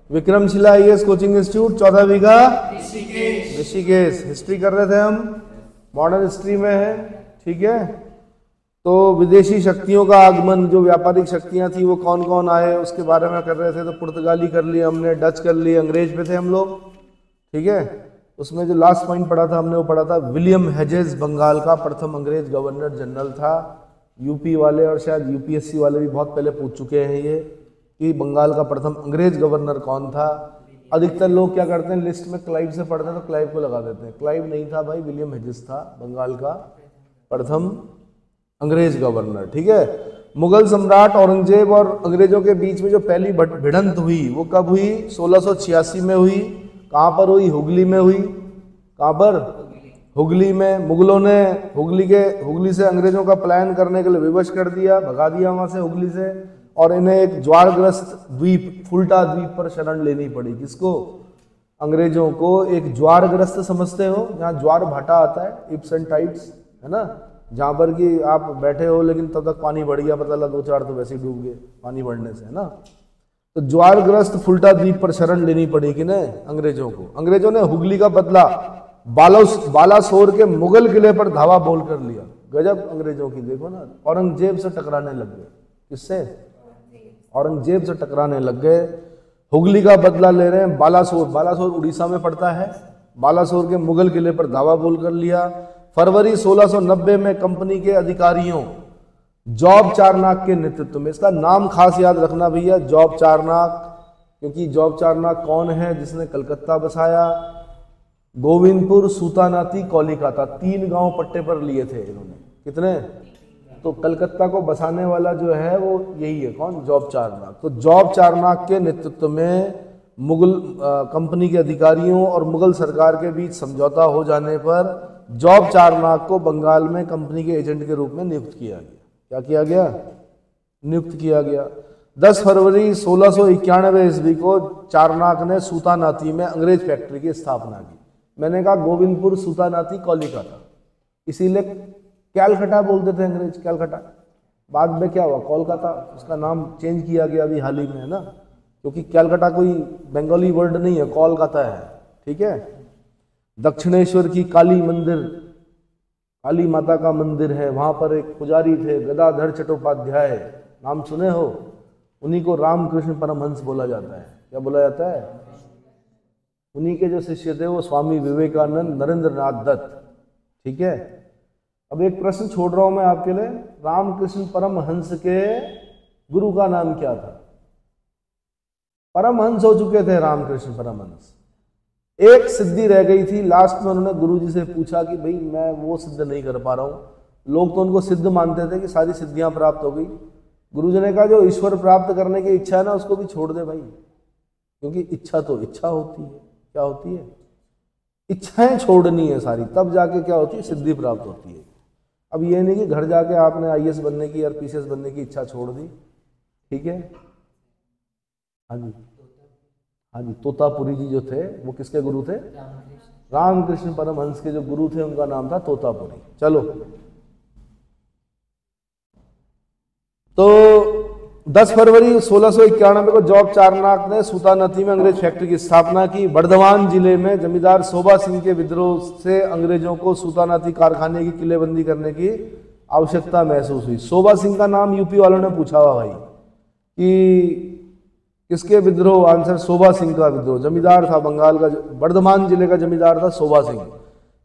Vikramshila IAS coaching institute, 14 बीघा Rishikesh. History कर रहे थे हम, मॉडर्न हिस्ट्री में है, ठीक है। तो विदेशी शक्तियों का आगमन, जो व्यापारिक शक्तियां थी वो कौन कौन आए उसके बारे में कर रहे थे। तो पुर्तगाली कर लिए हमने, डच कर लिए, अंग्रेज पे थे हम लोग, ठीक है। उसमें जो लास्ट पॉइंट पढ़ा था हमने वो पढ़ा था विलियम हेजेस बंगाल का प्रथम अंग्रेज गवर्नर जनरल था। यूपी वाले और शायद यूपीएससी वाले भी बहुत पहले पूछ चुके हैं ये कि बंगाल का प्रथम अंग्रेज गवर्नर कौन था। अधिकतर लोग क्या करते हैं, लिस्ट में क्लाइव से पढ़ते हैं तो क्लाइव को लगा देते हैं। क्लाइव नहीं था भाई, विलियम हेजेस था बंगाल का प्रथम अंग्रेज गवर्नर, ठीक है। मुगल सम्राट औरंगजेब और अंग्रेजों के बीच में जो पहली भिड़ंत हुई वो कब हुई? 1686 में हुई। कहाँ पर हुई? हुगली में हुई। कहाँ पर? हुगली में। मुगलों ने हुगली से अंग्रेजों का प्लान करने के लिए विवश कर दिया, भगा दिया वहां से हुगली से, और इन्हें एक ज्वारग्रस्त द्वीप, फुल्टा द्वीप पर शरण लेनी पड़ी। किसको? अंग्रेजों को। एक ज्वारग्रस्त समझते हो, जहाँ ज्वार भाटा आता है, इप्स एंड टाइड्स, है ना, जहाँ पर कि आप बैठे हो लेकिन तब तक पानी बढ़ गया, पता लगा 2-4 तो वैसे ही डूब गए पानी बढ़ने से, है ना। तो ज्वारग्रस्त फुल्टा द्वीप पर शरण लेनी पड़ी कि नहीं अंग्रेजों को। अंग्रेजों ने हुगली का बदला बालासोर के मुगल किले पर धावा बोल कर लिया। गजब अंग्रेजों की, देखो ना, औरंगजेब से टकराने लग गए। किससे? औरंगजेब से टकराने लग गए। हुगली का बदला ले रहे हैं। बालासोर उड़ीसा में पड़ता है। बालासोर के मुगल किले पर धावा बोल कर लिया। फरवरी 1690 में कंपनी के अधिकारियों जॉब चारनाक के नेतृत्व में, इसका नाम खास याद रखना भैया, जॉब चारनाक, क्योंकि जॉब चारनाक कौन है? जिसने कलकत्ता बसाया। गोविंदपुर, सूतानाती, कोलिकाता, 3 गांव पट्टे पर लिए थे इन्होंने। कितने? तो कलकत्ता को बसाने वाला जो है वो यही है, कौन? जॉब चारनाक। तो जॉब चारनाक के नेतृत्व में मुगल कंपनी के अधिकारियों और मुगल सरकार के बीच समझौता हो जाने पर जॉब चारनाक को बंगाल में कंपनी के एजेंट के रूप में नियुक्त किया गया। क्या किया गया? नियुक्त किया गया। 10 फरवरी 1691 ईस्वी को चारनाक ने सूतानाती में अंग्रेज फैक्ट्री की स्थापना की। मैंने कहा गोविंदपुर, सूतानाती, कोलिकाता, इसीलिए कैलकटा बोलते थे अंग्रेज, कैलकटा। बाद में क्या हुआ? कोलकाता, उसका नाम चेंज किया गया अभी हाल ही में, है ना, क्योंकि कैलकटा कोई बंगाली वर्ड नहीं है, कोलकाता है, ठीक है। दक्षिणेश्वर की काली मंदिर, काली माता का मंदिर है, वहां पर एक पुजारी थे गदाधर चट्टोपाध्याय, नाम सुने हो? उन्हीं को रामकृष्ण परमहंस बोला जाता है। क्या बोला जाता है? उन्हीं के जो शिष्य थे वो स्वामी विवेकानंद, नरेंद्र नाथ दत्त, ठीक है। अब एक प्रश्न छोड़ रहा हूं मैं आपके लिए, रामकृष्ण परमहंस के गुरु का नाम क्या था? परमहंस हो चुके थे रामकृष्ण परमहंस, एक सिद्धि रह गई थी। लास्ट में उन्होंने गुरुजी से पूछा कि भाई मैं वो सिद्ध नहीं कर पा रहा हूं। लोग तो उनको सिद्ध मानते थे कि सारी सिद्धियां प्राप्त हो गई। गुरुजी ने कहा जो ईश्वर प्राप्त करने की इच्छा है ना, उसको भी छोड़ दे भाई, क्योंकि इच्छा तो इच्छा होती है। क्या होती है? इच्छाएं छोड़नी है सारी, तब जाके क्या होती है? सिद्धि प्राप्त होती है। अब ये नहीं कि घर जाके आपने आईएएस बनने की या पीसीएस बनने की इच्छा छोड़ दी, ठीक है। हाँ जी, हाँ जी, तोतापुरी जी जो थे वो किसके गुरु थे? रामकृष्ण परमहंस के जो गुरु थे उनका नाम था तोतापुरी। चलो, तो 10 फरवरी 1691 को जॉब चारनाक ने सूतानाती में अंग्रेज फैक्ट्री की स्थापना की। बर्धमान जिले में जमींदार सोबा सिंह के विद्रोह से अंग्रेजों को सूतानाती कारखाने की किलेबंदी करने की आवश्यकता महसूस हुई। सोबा सिंह का नाम यूपी वालों ने पूछा हुआ भाई कि किसके विद्रोह? आंसर सोबा सिंह का विद्रोह। जमींदार था बंगाल का, बर्धमान जिले का जमींदार था सोबा सिंह।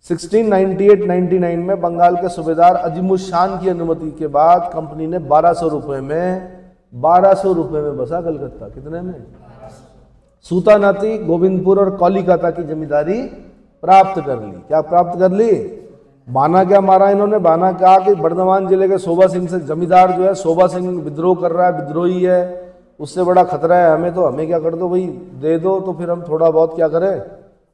1698-99 में बंगाल के सूबेदार अजीमुशान की अनुमति के बाद कंपनी ने 1200 रुपए में बसा कलकत्ता। कितने में? सूतानाती, गोविंदपुर और कोलिकाता की जमींदारी प्राप्त कर ली। क्या प्राप्त कर ली? बाना क्या मारा इन्होंने? बाना कहा कि बर्धमान जिले के सोबा सिंह से, जमींदार जो है सोबा सिंह विद्रोह कर रहा है, विद्रोही है, उससे बड़ा खतरा है हमें, तो हमें क्या कर दो भाई, दे दो, तो फिर हम थोड़ा बहुत क्या करें,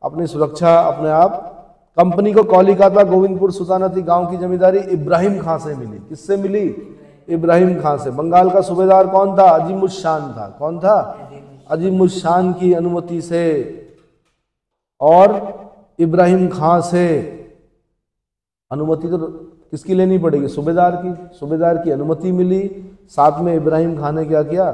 अपनी सुरक्षा अपने आप। कंपनी को कोलिकाता, गोविंदपुर, सूतानाती गांव की जमींदारी इब्राहिम खां से मिली। किससे मिली? इब्राहिम खां से। बंगाल का सूबेदार कौन था? अजीमुशान था। कौन था? अजीमुशान की अनुमति से और इब्राहिम खां से। अनुमति तो किसकी लेनी पड़ेगी? सूबेदार की। सूबेदार की अनुमति मिली, साथ में इब्राहिम खान ने क्या किया?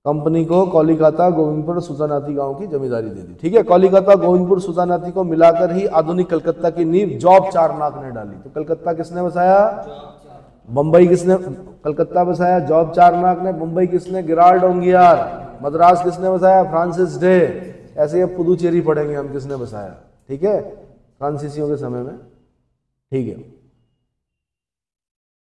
कंपनी को कोलकाता गोविंदपुर सुतानाती गांव की जमींदारी दे दी। ठीक है, कोलकाता गोविंदपुर सुतानाती को मिलाकर ही आधुनिक कलकत्ता की नींव जॉब चारनाक ने डाली। तो कलकत्ता किसने बसाया? मुंबई किसने? कलकत्ता बसाया जॉब चारनाक ने। मुंबई किसने? गिराल्ड ओंगियार। मद्रास किसने बसाया? Francis day. ऐसे ही पुदुचेरी पढ़ेंगे हम किसने बसाया। ठीक है, फ्रांसीसियों के समय में। ठीक है,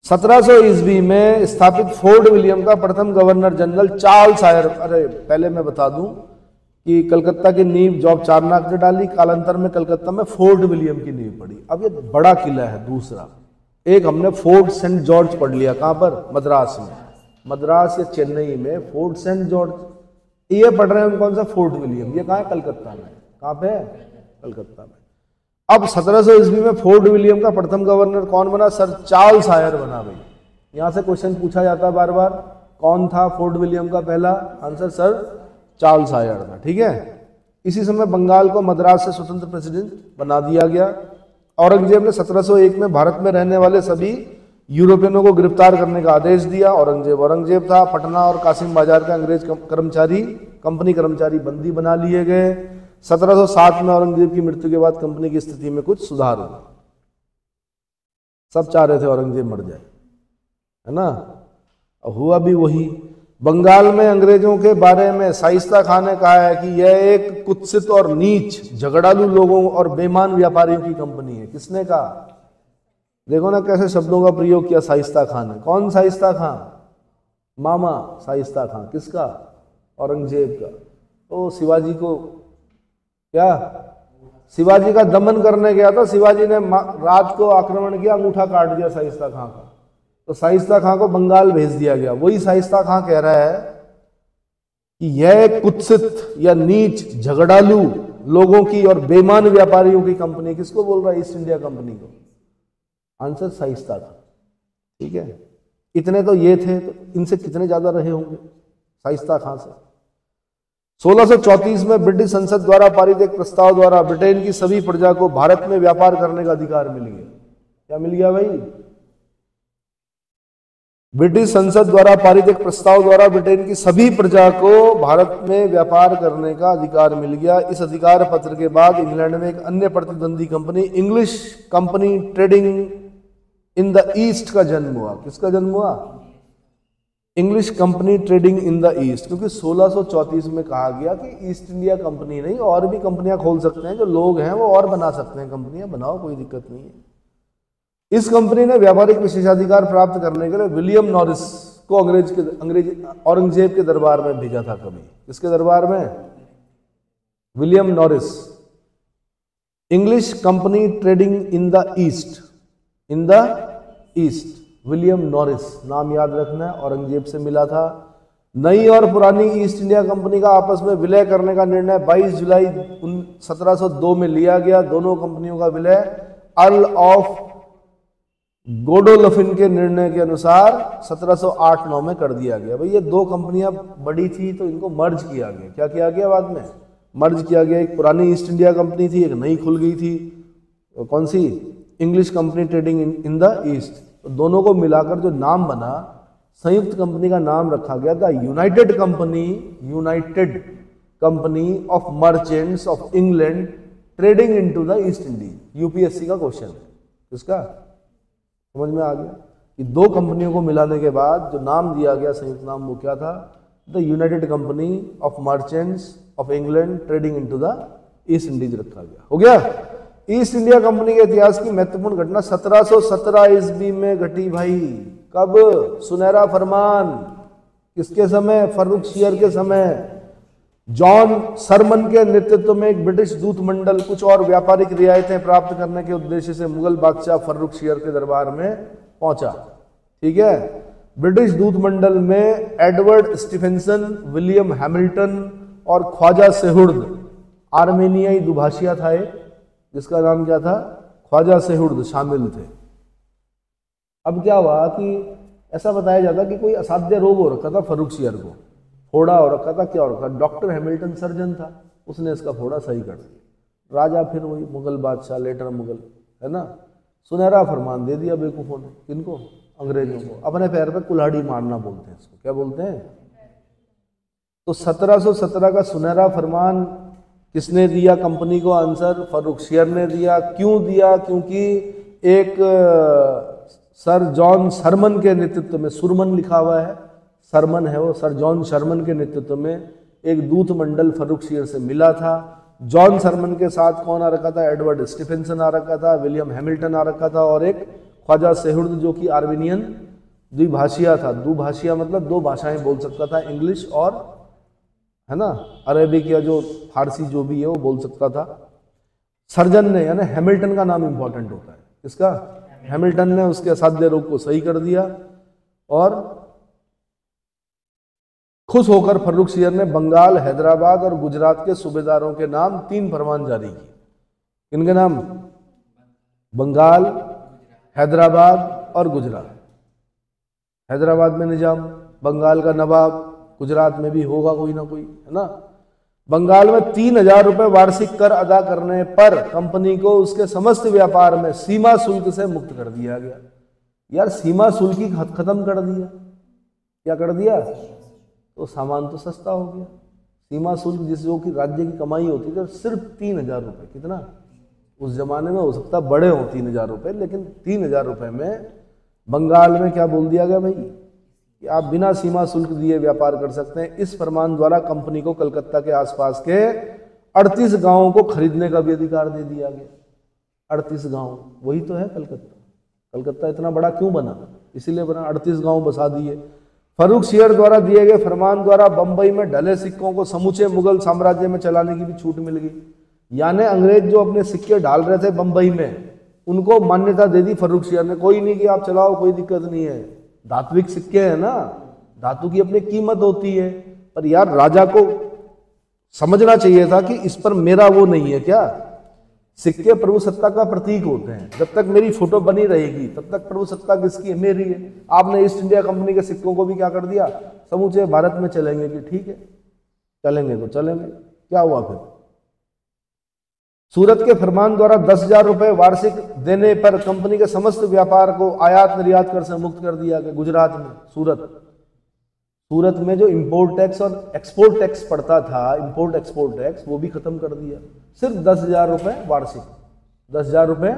1700 ईस्वी में स्थापित फोर्ट विलियम का प्रथम गवर्नर जनरल चार्ल्स आयर। अरे पहले मैं बता दूं कि कलकत्ता की नींव जॉब चारनाक ने डाली, कालांतर में कलकत्ता में फोर्ट विलियम की नींव पड़ी। अब ये बड़ा किला है दूसरा। एक हमने फोर्ट सेंट जॉर्ज पढ़ लिया, कहां पर? मद्रास में। मद्रास या चेन्नई में फोर्ट सेंट जॉर्ज, ये पढ़ रहे हैं हम कौन सा? Fort William. ये कहां है? कलकत्ता में। कहां पे है? कलकत्ता में। अब 1700 ईस्वी में फोर्ट विलियम का प्रथम गवर्नर कौन बना? सर चार्ल्स आयर बना। भाई यहां से क्वेश्चन पूछा जाता है बार बार, कौन था फोर्ट विलियम का पहला? आंसर सर चार्ल्स आयर था। ठीक है, इसी समय बंगाल को मद्रास से स्वतंत्र प्रेसिडेंट बना दिया गया। औरंगजेब ने 1701 में भारत में रहने वाले सभी यूरोपियनों को गिरफ्तार करने का आदेश दिया। औरंगजेब था। पटना और कासिम बाजार का अंग्रेज कंपनी कर्मचारी बंदी बना लिए गए। 1707 में औरंगजेब की मृत्यु के बाद कंपनी की स्थिति में कुछ सुधार हुआ। सब चाह रहे थे औरंगजेब मर जाए, है ना? हुआ भी वही। बंगाल में अंग्रेजों के बारे में शाइस्ता खान ने कहा है कि यह एक कुत्सित और नीच, झगड़ालू लोगों और बेईमान व्यापारियों की कंपनी है। किसने कहा? देखो ना कैसे शब्दों का प्रयोग किया शाइस्ता खान ने। कौन शाइस्ता खान? मामा शाइस्ता खान। किसका? औरंगजेब का। तो शिवाजी को क्या? शिवाजी का दमन करने गया था। शिवाजी ने रात को आक्रमण किया, अंगूठा काट दिया शाइस्ता खां का। तो शाइस्ता खां को बंगाल भेज दिया गया। वही शाइस्ता खां कह रहा है कि यह कुत्सित या नीच, झगड़ालू लोगों की और बेईमान व्यापारियों की कंपनी। किसको बोल रहा है? ईस्ट इंडिया कंपनी को। आंसर शाइस्ता खां। ठीक है, इतने तो ये थे, तो इनसे कितने ज्यादा रहे होंगे शाइस्ता खां से। 1634 में ब्रिटिश संसद द्वारा पारित एक प्रस्ताव द्वारा ब्रिटेन की सभी प्रजा को भारत में व्यापार करने का अधिकार मिल गया। क्या मिल गया भाई? ब्रिटिश संसद द्वारा पारित एक प्रस्ताव द्वारा ब्रिटेन की सभी प्रजा को भारत में व्यापार करने का अधिकार मिल गया। इस अधिकार पत्र के बाद इंग्लैंड में एक अन्य प्रतिद्वंदी company, English company trading in the east का जन्म हुआ। किसका जन्म हुआ? English company trading in the east. क्योंकि 1634 में कहा गया कि ईस्ट इंडिया कंपनी नहीं, और भी कंपनियां खोल सकते हैं, जो लोग हैं वो और बना सकते हैं कंपनियां, बनाओ, कोई दिक्कत नहीं है। इस कंपनी ने व्यापारिक विशेषाधिकार प्राप्त करने के लिए विलियम नॉरिस को औरंगजेब के दरबार में भेजा था। कभी किसके दरबार में? William Norris. English company trading in the east, in the east, William Norris नाम याद रखना है। औरंगजेब से मिला था। नई और पुरानी ईस्ट इंडिया कंपनी का आपस में विलय करने का निर्णय 22 जुलाई 1702 में लिया गया। दोनों कंपनियों का विलय अर्ल ऑफ गोडोलफिन के निर्णय के अनुसार 1708-9 में कर दिया गया। भाई ये दो कंपनियां बड़ी थी तो इनको मर्ज किया गया। क्या किया गया? बाद में मर्ज किया गया। एक पुरानी ईस्ट इंडिया कंपनी थी, एक नई खुल गई थी। कौन सी? English company trading in the East. तो दोनों को मिलाकर जो नाम बना, संयुक्त कंपनी का नाम रखा गया था United company of merchants of England trading into the east Indies. UPSC का क्वेश्चन है इसका। समझ में आ गया कि दो कंपनियों को मिलाने के बाद जो नाम दिया गया संयुक्त नाम, वो क्या था? The United company of merchants of England trading into the east Indies रखा गया। हो गया। ईस्ट इंडिया कंपनी के इतिहास की महत्वपूर्ण घटना 1717 ईस्वी में घटी। भाई कब? सुनहरा फरमान किसके समय? फर्रुख शियर के समय। जॉन सरमन के नेतृत्व में एक ब्रिटिश दूत मंडल कुछ और व्यापारिक रियायतें प्राप्त करने के उद्देश्य से मुगल बादशाह फर्रुख शियर के दरबार में पहुंचा। ठीक है, ब्रिटिश दूत मंडल में एडवर्ड स्टीफेंसन, विलियम हैमिल्टन और ख्वाजा सेहुर्द, आर्मेनियाई दुभाषिया था एक, जिसका नाम क्या था? ख्वाजा सेहुर्द, शामिल थे। अब क्या हुआ कि ऐसा बताया जाता कि कोई असाध्य रोग हो रखा था फर्रुख शियर को, फोड़ा हो रखा था। क्या हो रखा? डॉक्टर हैमिल्टन सर्जन था, उसने इसका फोड़ा सही कर दिया। राजा फिर वही मुगल बादशाह, लेटर मुगल, है ना, सुनहरा फरमान दे दिया बेवकूफों ने। किनको? अंग्रेजों को। अपने पैर पे कुल्हाड़ी मारना बोलते हैं इसको। क्या बोलते हैं? तो 1717 का सुनहरा फरमान किसने दिया कंपनी को? आंसर फर्रुखसियर ने दिया। क्यों दिया? क्योंकि एक सर जॉन शर्मन के नेतृत्व में, सुरमन लिखा हुआ है, शर्मन है वो, सर जॉन शर्मन के नेतृत्व में एक दूत मंडल फर्रुखसियर से मिला था। जॉन शर्मन के साथ कौन आ रखा था? एडवर्ड स्टीफेंसन आ रखा था, विलियम हैमिल्टन आ रखा था, और एक ख्वाजा सेहुर्द जो कि आर्मेनियन द्विभाषिया था। द्विभाषिया मतलब दो भाषाएं बोल सकता था, इंग्लिश और, है ना, अरेबिक या जो फारसी जो भी है वो बोल सकता था। सर्जन ने, यानी हैमिल्टन का नाम इंपॉर्टेंट होता है, इसका हैमिल्टन ने उसके असाध्य रोग को सही कर दिया, और खुश होकर फर्रुखसियर ने बंगाल, हैदराबाद और गुजरात के सूबेदारों के नाम 3 फरमान जारी किए। इनके नाम? बंगाल, हैदराबाद और गुजरात। हैदराबाद में निजाम, बंगाल का नवाब, गुजरात में भी होगा कोई ना कोई, है ना। बंगाल में 3000 रुपए वार्षिक कर अदा करने पर कंपनी को उसके समस्त व्यापार में सीमा शुल्क से मुक्त कर दिया गया। यार सीमा शुल्क ही खत्म कर दिया, क्या कर दिया? तो सामान तो सस्ता हो गया। सीमा शुल्क जिस जो कि राज्य की कमाई होती थी सिर्फ 3000 रुपये, कितना? उस जमाने में हो सकता बड़े हो 3000 रुपये, लेकिन 3000 रुपये में बंगाल में क्या बोल दिया गया भाई कि आप बिना सीमा शुल्क दिए व्यापार कर सकते हैं। इस फरमान द्वारा कंपनी को कलकत्ता के आसपास के 38 गांवों को खरीदने का भी अधिकार दे दिया गया। 38 गांव, वही तो है कलकत्ता। कलकत्ता इतना बड़ा क्यों बना? इसीलिए बना, 38 गांव बसा दिए। फर्रुखसियर द्वारा दिए गए फरमान द्वारा बंबई में ढले सिक्कों को समूचे मुगल साम्राज्य में चलाने की भी छूट मिल गई। यानी अंग्रेज जो अपने सिक्के डाल रहे थे बंबई में, उनको मान्यता दे दी फर्रुखसियर ने, कोई नहीं कि आप चलाओ, कोई दिक्कत नहीं है। धात्विक सिक्के हैं ना, धातु की अपनी कीमत होती है, पर यार राजा को समझना चाहिए था कि इस पर मेरा वो नहीं है। क्या सिक्के प्रभु सत्ता का प्रतीक होते हैं, जब तक मेरी फोटो बनी रहेगी तब तक प्रभु सत्ता किसकी है? मेरी है। आपने ईस्ट इंडिया कंपनी के सिक्कों को भी क्या कर दिया? समूचे भारत में चलेंगे कि ठीक है चलेंगे तो चलेंगे। क्या हुआ फिर? सूरत के फरमान द्वारा 10,000 रुपए वार्षिक देने पर कंपनी के समस्त व्यापार को आयात निर्यात कर से मुक्त कर दिया गया। गुजरात में सूरत में जो इंपोर्ट टैक्स और एक्सपोर्ट टैक्स पड़ता था, इंपोर्ट एक्सपोर्ट टैक्स, वो भी खत्म कर दिया। सिर्फ 10,000 रुपए वार्षिक, 10,000 रुपए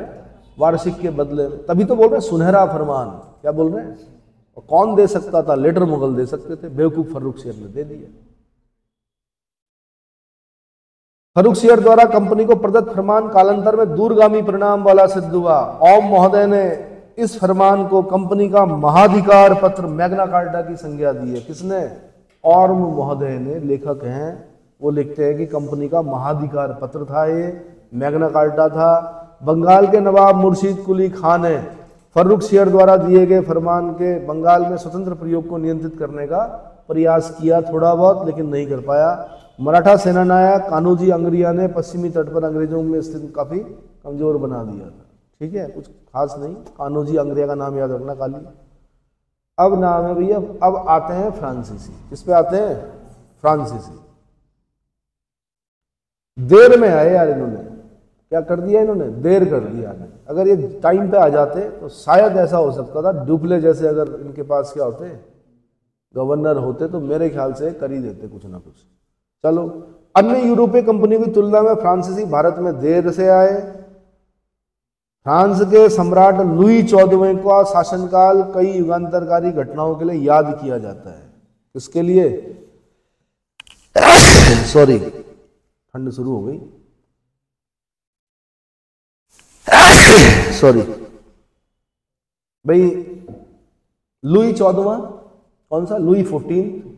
वार्षिक के बदले में। तभी तो बोल रहे हैं सुनहरा फरमान। क्या बोल रहे हैं? और कौन दे सकता था? लेटर मुगल दे सकते थे, बेवकूफ फर्रुखसियर ने दे दिया। फर्रुखसियर द्वारा कंपनी को प्रदत्त फरमान कालांतर में दूरगामी परिणाम वाला सिद्ध हुआ। ओम महोदय ने इस फरमान को कंपनी का महाधिकार पत्र, मैग्ना कार्टा की संज्ञा दी है। किसने? ओम महोदय ने, लेखक हैं, वो लिखते हैं कि कंपनी का महाधिकार पत्र था, ये मैग्ना कार्टा था। बंगाल के नवाब मुर्शीद कुली खान ने फर्रुखसियर द्वारा दिए गए फरमान के बंगाल में स्वतंत्र प्रयोग को नियंत्रित करने का प्रयास किया थोड़ा बहुत, लेकिन नहीं कर पाया। मराठा सेनानायक कान्होजी अंग्रिया ने पश्चिमी तट पर अंग्रेजों में स्थिति काफी कमजोर बना दिया था। ठीक है, कुछ खास नहीं। कान्होजी अंग्रिया का नाम याद रखना खाली। अब नाम है भैया, अब आते हैं फ्रांसीसी। किस पे आते हैं? फ्रांसीसी। देर में आए यार, इन्होंने क्या कर दिया? इन्होंने देर कर दिया। अगर ये टाइम पे आ जाते तो शायद ऐसा हो सकता था, डुप्ले जैसे अगर इनके पास क्या होते, गवर्नर होते, तो मेरे ख्याल से कर ही देते कुछ ना कुछ। चलो, अन्य यूरोपीय कंपनियों की तुलना में फ्रांसीसी भारत में देर से आए। फ्रांस के सम्राट लुई 14वें का शासनकाल कई युगांतरकारी घटनाओं के लिए याद किया जाता है। किसके लिए? सॉरी, ठंड शुरू हो गई, सॉरी भाई। लुई 14वां, कौन सा? लुई 14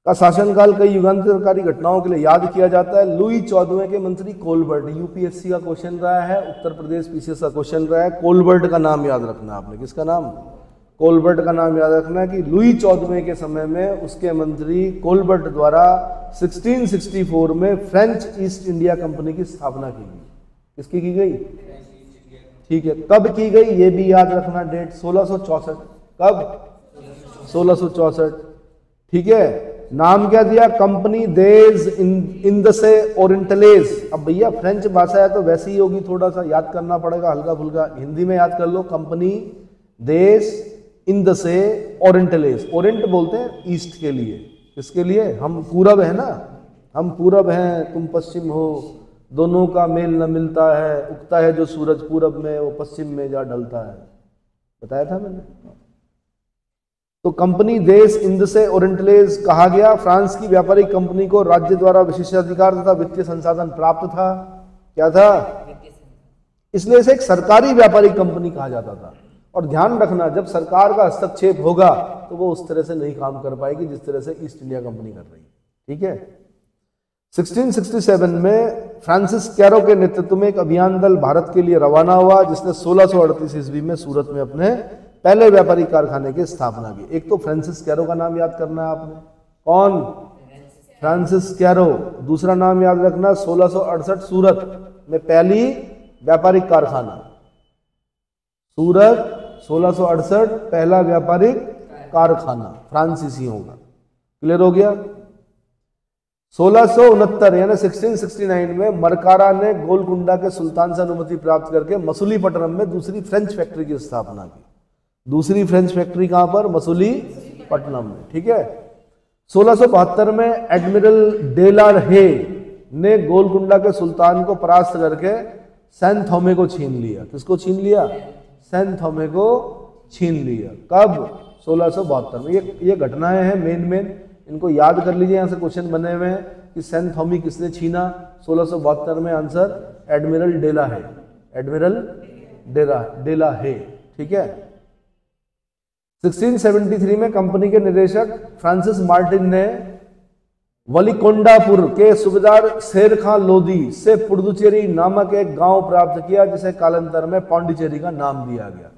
का शासनकाल कई युगांतरकारी घटनाओं के लिए याद किया जाता है। लुई 14वें के मंत्री कोलबर्ट, यूपीएससी का क्वेश्चन रहा है, उत्तर प्रदेश पीसीएस का क्वेश्चन रहा है। कोलबर्ट का नाम याद रखना आपने। किसका नाम? कोलबर्ट का नाम याद रखना कि लुई 14वें के समय में उसके मंत्री कोलबर्ट द्वारा 1664 में फ्रेंच ईस्ट इंडिया कंपनी की स्थापना की गई। किसकी की गई? ठीक है, कब की गई ये भी याद रखना डेट, 1664। कब? 1664। ठीक है, नाम क्या दिया? कंपनी देज इंदसे ओरिएंटलेस। अब भैया फ्रेंच भाषा है तो वैसे ही होगी, थोड़ा सा याद करना पड़ेगा हल्का फुल्का। हिंदी में याद कर लो, कंपनी देश इंदसे ओरिएंटलेस। ओरिएंट बोलते हैं ईस्ट के लिए, किसके लिए? हम पूरब है ना, हम पूरब हैं, तुम पश्चिम हो, दोनों का मेल न मिलता है, उगता है जो सूरज पूरब में वो पश्चिम में जा ढलता है, बताया था मैंने। तो कंपनी देश इंद से ओरिएंटलेज कहा गया। फ्रांस की व्यापारिक कंपनी को राज्य द्वारा विशेषाधिकार तथा वित्तीय संसाधन प्राप्त था। क्या था? इसलिए इसे एक सरकारी व्यापारिक कंपनी कहा जाता था। और ध्यान रखना, जब सरकार का हस्तक्षेप होगा तो वो उस तरह से नहीं काम कर पाएगी जिस तरह से ईस्ट इंडिया कंपनी कर रही है, ठीक है। 1667 में फ्रांसिस कैरो के नेतृत्व में एक अभियान दल भारत के लिए रवाना हुआ, जिसने 1638 ईस्वी में सूरत में अपने पहले व्यापारिक कारखाने की स्थापना की। एक तो फ्रांसिस कैरो का नाम याद करना है आपने, कौन? Francis Caro. दूसरा नाम याद रखना, 1668 सूरत में पहली व्यापारिक कारखाना, सूरत 1668 पहला व्यापारिक कारखाना फ्रांसीसियों का। क्लियर हो गया? 1669 यानी 1669 में मरकारा ने गोलकुंडा के सुल्तान से अनुमति प्राप्त करके मसूलीपट्टनम में दूसरी फ्रेंच फैक्ट्री की स्थापना की। दूसरी फ्रेंच फैक्ट्री कहां पर? मसूलीपट्टनम में, ठीक है। 1672 में एडमिरल डे ला हे ने गोलकुंडा के सुल्तान को परास्त करके सैन थोमे को छीन लिया। किसको छीन लिया? सैन थोमे को छीन लिया। कब? 1672 में। ये घटनाएं हैं मेन, इनको याद कर लीजिए। यहां से क्वेश्चन बने हुए हैं कि सैन थोमी किसने छीना? 1672 में। आंसर एडमिरल डे ला हे, एडमिरल डे ला हे, ठीक है। 1673 में कंपनी के निदेशक फ्रांसिस मार्टिन ने वलिकोंडापुर के सूबेदार शेर खां लोधी से पुडुचेरी नामक एक गांव प्राप्त किया, जिसे कालांतर में पांडिचेरी का नाम दिया गया।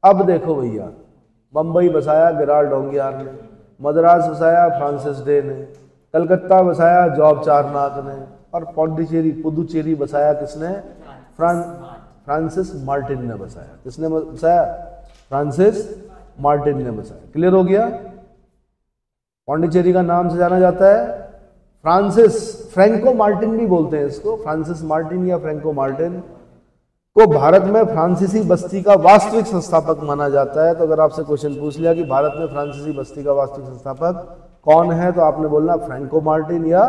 अब देखो भैया, बंबई बसाया गिराल डोंगियार ने, मद्रास बसाया फ्रांसिस डे ने, कलकत्ता बसाया जॉब चारनाथ ने, और पांडिचेरी पुदुचेरी बसाया किसने? फ्रांसिस मार्टिन ने बसाया। किसने बसाया? फ्रांसिस मार्टिन ने बसाया। क्लियर हो गया? पांडिचेरी का नाम से जाना जाता है फ्रांसिस, फ्रैंको मार्टिन भी बोलते हैं इसको, फ्रांसिस मार्टिन या फ्रैंको मार्टिन को भारत में फ्रांसीसी बस्ती का वास्तविक संस्थापक माना जाता है। तो अगर आपसे क्वेश्चन पूछ लिया कि भारत में फ्रांसीसी बस्ती का वास्तविक संस्थापक कौन है, तो आपने बोलना फ्रैंको मार्टिन या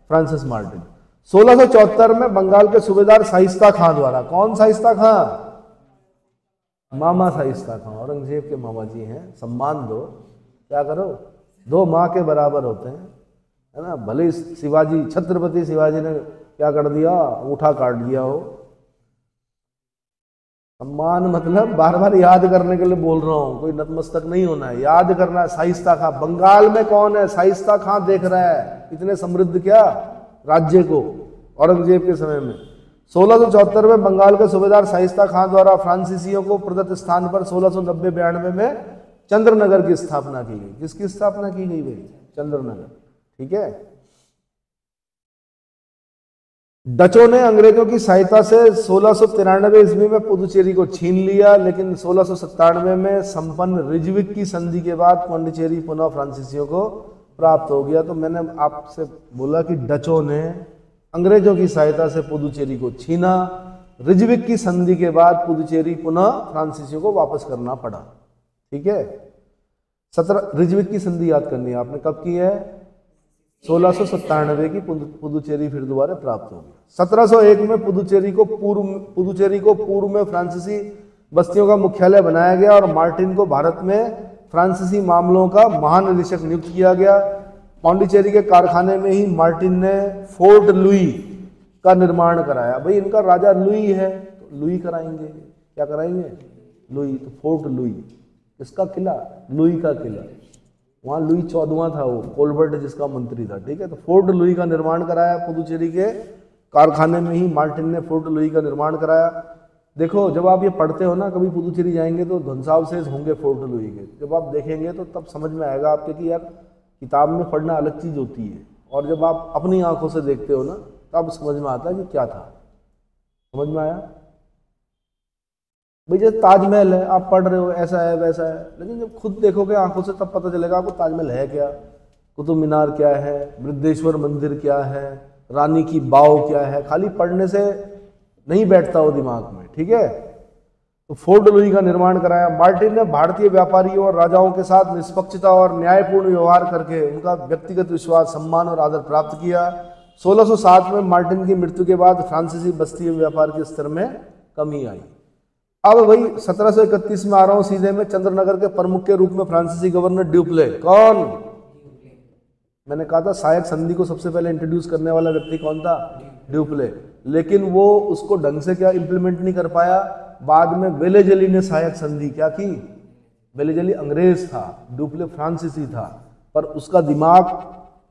फ्रांसिस मार्टिन। 1674 में बंगाल के सूबेदार शाइस्ता खां द्वारा, कौन शाइस्ता खां? मामा शाइस्ता खां, औरंगजेब के मामा जी हैं, सम्मान दो, क्या करो, दो माँ के बराबर होते हैं, है ना। भले शिवाजी, छत्रपति शिवाजी ने क्या कर दिया, अंगूठा काट दिया हो, सम्मान मतलब बार बार याद करने के लिए बोल रहा हूं, कोई नतमस्तक नहीं होना है, याद करना है। शाइस्ता खां बंगाल में कौन है? शाइस्ता खां देख रहा है इतने समृद्ध क्या राज्य को औरंगजेब के समय में। 1674 में बंगाल के सूबेदार शाइस्ता खां द्वारा फ्रांसीसियों को प्रदत्त स्थान पर 1690-92 में चंद्रनगर की स्थापना की गई। किसकी स्थापना की गई भाई? चंद्रनगर, ठीक है। डचों ने अंग्रेजों की सहायता से 1693 ईस्वी में पुदुचेरी को छीन लिया, लेकिन 1697 में संपन्न रिजविक की संधि के बाद पांडिचेरी पुनः फ्रांसीसियों को प्राप्त हो गया। तो मैंने आपसे बोला कि डचों ने अंग्रेजों की सहायता से पुदुचेरी को छीना, रिजविक की संधि के बाद पुदुचेरी पुनः फ्रांसीसियों को वापस करना पड़ा, ठीक है। 17 रिजविक की संधि याद करनी है आपने, कब की है? 1697 की पुदुचेरी फिर दोबारा प्राप्त हो गई। 1701 में पुदुचेरी को पूर्व में फ्रांसीसी बस्तियों का मुख्यालय बनाया गया और मार्टिन को भारत में फ्रांसीसी मामलों का महानिदेशक नियुक्त किया गया। पांडिचेरी के कारखाने में ही मार्टिन ने फोर्ट लुई का निर्माण कराया। भाई इनका राजा लुई है तो लुई कराएंगे, क्या कराएंगे? लुई। तो फोर्ट लुई, इसका किला, लुई का किला, वहां लुई 14वां था, वो कोलबर्ट जिसका मंत्री था, ठीक है। तो फोर्ट लुई का निर्माण कराया पुदुचेरी के कारखाने में ही मार्टिन ने फोर्ट लुई का निर्माण कराया। देखो जब आप ये पढ़ते हो ना, कभी पुदुचेरी जाएंगे तो ध्वंसावशेष होंगे फोर्ट लुई के, जब आप देखेंगे तो तब समझ में आएगा आपके कि यार किताब में पढ़ना अलग चीज होती है, और जब आप अपनी आंखों से देखते हो ना तब समझ में आता है कि क्या था। समझ में आया भाई? जैसे ताजमहल है, आप पढ़ रहे हो ऐसा है वैसा है, लेकिन जब खुद देखोगे आंखों से तब पता चलेगा आपको ताजमहल है क्या, कुतुब मीनार क्या है, बृहदेश्वर मंदिर क्या है, रानी की बाव क्या है। खाली पढ़ने से नहीं बैठता वो दिमाग में, ठीक है। तो फोर्ट लुई का निर्माण कराया। मार्टिन ने भारतीय व्यापारियों और राजाओं के साथ निष्पक्षता और न्यायपूर्ण व्यवहार करके उनका व्यक्तिगत विश्वास, सम्मान और आदर प्राप्त किया। 1607 में मार्टिन की मृत्यु के बाद फ्रांसीसी बस्ती एवं व्यापार के स्तर में कमी आई। अब वही 1731 में आ रहा हूं सीधे में। चंद्रनगर के प्रमुख के रूप में फ्रांसीसी गवर्नर ड्यूप्ले, कौन? मैंने कहा था सहायक संधि को सबसे पहले इंट्रोड्यूस करने वाला व्यक्ति कौन था? ड्यूप्ले। लेकिन वो उसको ढंग से क्या इंप्लीमेंट नहीं कर पाया। बाद में वेलेजली ने सहायक संधि क्या की। वेलेजली अंग्रेज था, ड्यूप्ले फ्रांसीसी था, पर उसका दिमाग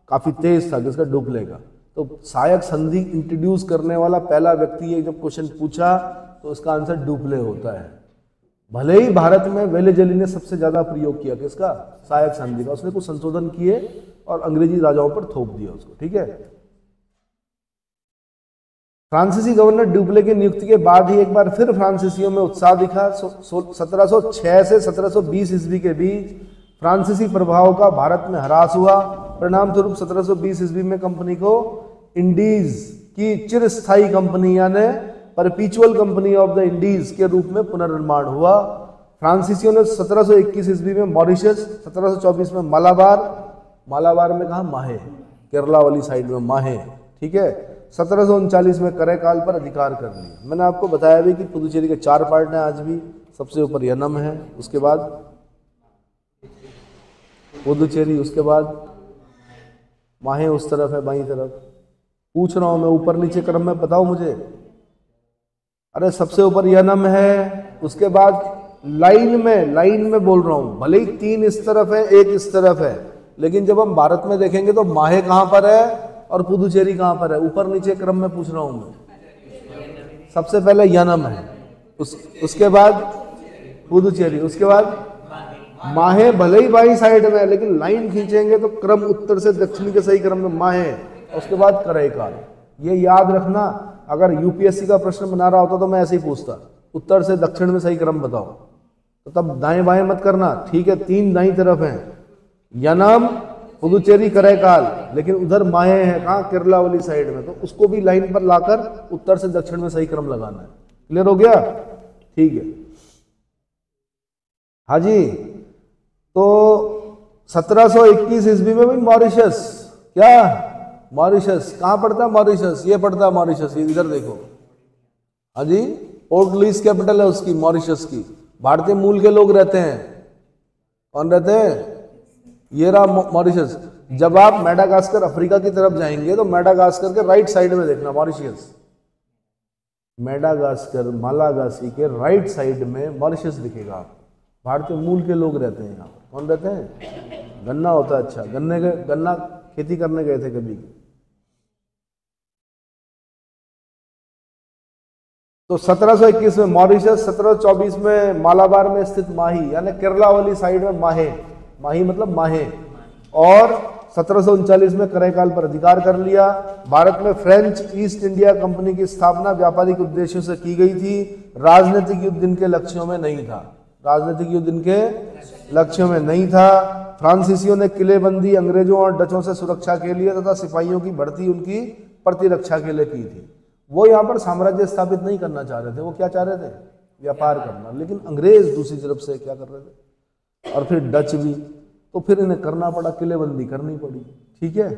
काफी तेज था जिसका ड्यूप्ले का। तो सहायक संधि इंट्रोड्यूस करने वाला पहला व्यक्ति है। जब क्वेश्चन पूछा तो उसका आंसर ड्यूप्ले होता है। भले ही भारत में वेलेजली ने सबसे ज्यादा प्रयोग किया किसका? सहायक संधि का। उसने कुछ संशोधन किए और अंग्रेजी राजाओं पर थोप दिया उसको, ठीक है। फ्रांसीसी गवर्नर ड्यूप्ले की नियुक्ति के बाद ही एक बार फिर फ्रांसीसियों में उत्साह दिखा। 1706 से 1720 ईस्वी के बीच फ्रांसीसी प्रभाव का भारत में ह्रास हुआ। परिणाम स्वरूप 1720 ईस्वी में कंपनी को इंडीज की चिरस्थायी कंपनी यानी परपीचुअल कंपनी ऑफ द इंडीज के रूप में पुनर्निर्माण हुआ। फ्रांसीसियों ने 1721 ईस्वी में मॉरिशस, 1724 में मालाबार, मालाबार में कहा माहे, केरला वाली साइड में माहे, ठीक है। 1739 में करेकाल पर अधिकार कर लिया। मैंने आपको बताया भी कि पुदुचेरी के 4 पार्ट हैं आज भी। सबसे ऊपर यनम है, उसके बाद पुदुचेरी, उसके बाद माहे उस तरफ है, बाईं तरफ। पूछ रहा हूं मैं ऊपर नीचे क्रम में, बताओ मुझे। अरे सबसे ऊपर यनम है, उसके बाद लाइन में बोल रहा हूं। भले ही 3 इस तरफ है, 1 इस तरफ है, लेकिन जब हम भारत में देखेंगे तो माहे कहां पर है और पुदुचेरी कहां पर है? ऊपर नीचे क्रम में पूछ रहा हूं मैं। सबसे पहले यनम है, उसके बाद पुदुचेरी, उसके बाद माहे। भले ही बाई साइड में है, लेकिन लाइन खींचेंगे तो क्रम उत्तर से दक्षिण के सही क्रम में माहे, उसके बाद करेकाल। ये याद रखना। अगर यूपीएससी का प्रश्न बना रहा होता तो मैं ऐसे ही पूछता, उत्तर से दक्षिण में सही क्रम बताओ, तो तब दाएं बाएं मत करना, ठीक है। 3 दाईं तरफ हैं, यनम, पुदुचेरी, करेकाल, लेकिन उधर माहे है कहाँ? केरला वाली साइड में। तो उसको भी लाइन पर लाकर उत्तर से दक्षिण में सही क्रम लगाना है। क्लियर हो गया? ठीक है। हाँ जी। तो 1721 ईस्वी में भाई मॉरिशस, क्या मॉरिशस कहाँ पड़ता है? मॉरिशस, ये पड़ता है मॉरिशस, इधर देखो। हाँ जी, पोर्ट लुइस कैपिटल है उसकी, मॉरिशस की। भारतीय मूल के लोग रहते हैं। कौन रहते हैं? ये रहा मॉरिशस। जब आप मेडागास्कर अफ्रीका की तरफ जाएंगे तो मेडागास्कर के राइट साइड में देखना मॉरिशस। मेडागास्कर, मालागासी के राइट साइड में मॉरिशस दिखेगा। भारतीय मूल के लोग रहते हैं यहाँ। कौन रहते हैं? गन्ना होता है। अच्छा, गन्ना खेती करने गए थे कभी? तो 1721 में मॉरिशस, 1724 में मालाबार में स्थित माही यानी केरला वाली साइड में माहे, माही मतलब माहे, और 1739 में करेकाल पर अधिकार कर लिया। भारत में फ्रेंच ईस्ट इंडिया कंपनी की स्थापना व्यापारिक उद्देश्यों से की गई थी। राजनीतिक युद्ध इनके लक्ष्यों में नहीं था। राजनीतिक युद्ध इनके लक्ष्यों में नहीं था। फ्रांसीसियों ने किलेबंदी अंग्रेजों और डचों से सुरक्षा के लिए तथा सिपाहियों की भर्ती उनकी प्रतिरक्षा के लिए की थी। वो यहाँ पर साम्राज्य स्थापित नहीं करना चाह रहे थे। वो क्या चाह रहे थे? व्यापार करना। लेकिन अंग्रेज दूसरी तरफ से क्या कर रहे थे, और फिर डच भी। तो फिर इन्हें करना पड़ा, किलेबंदी करनी पड़ी, ठीक है।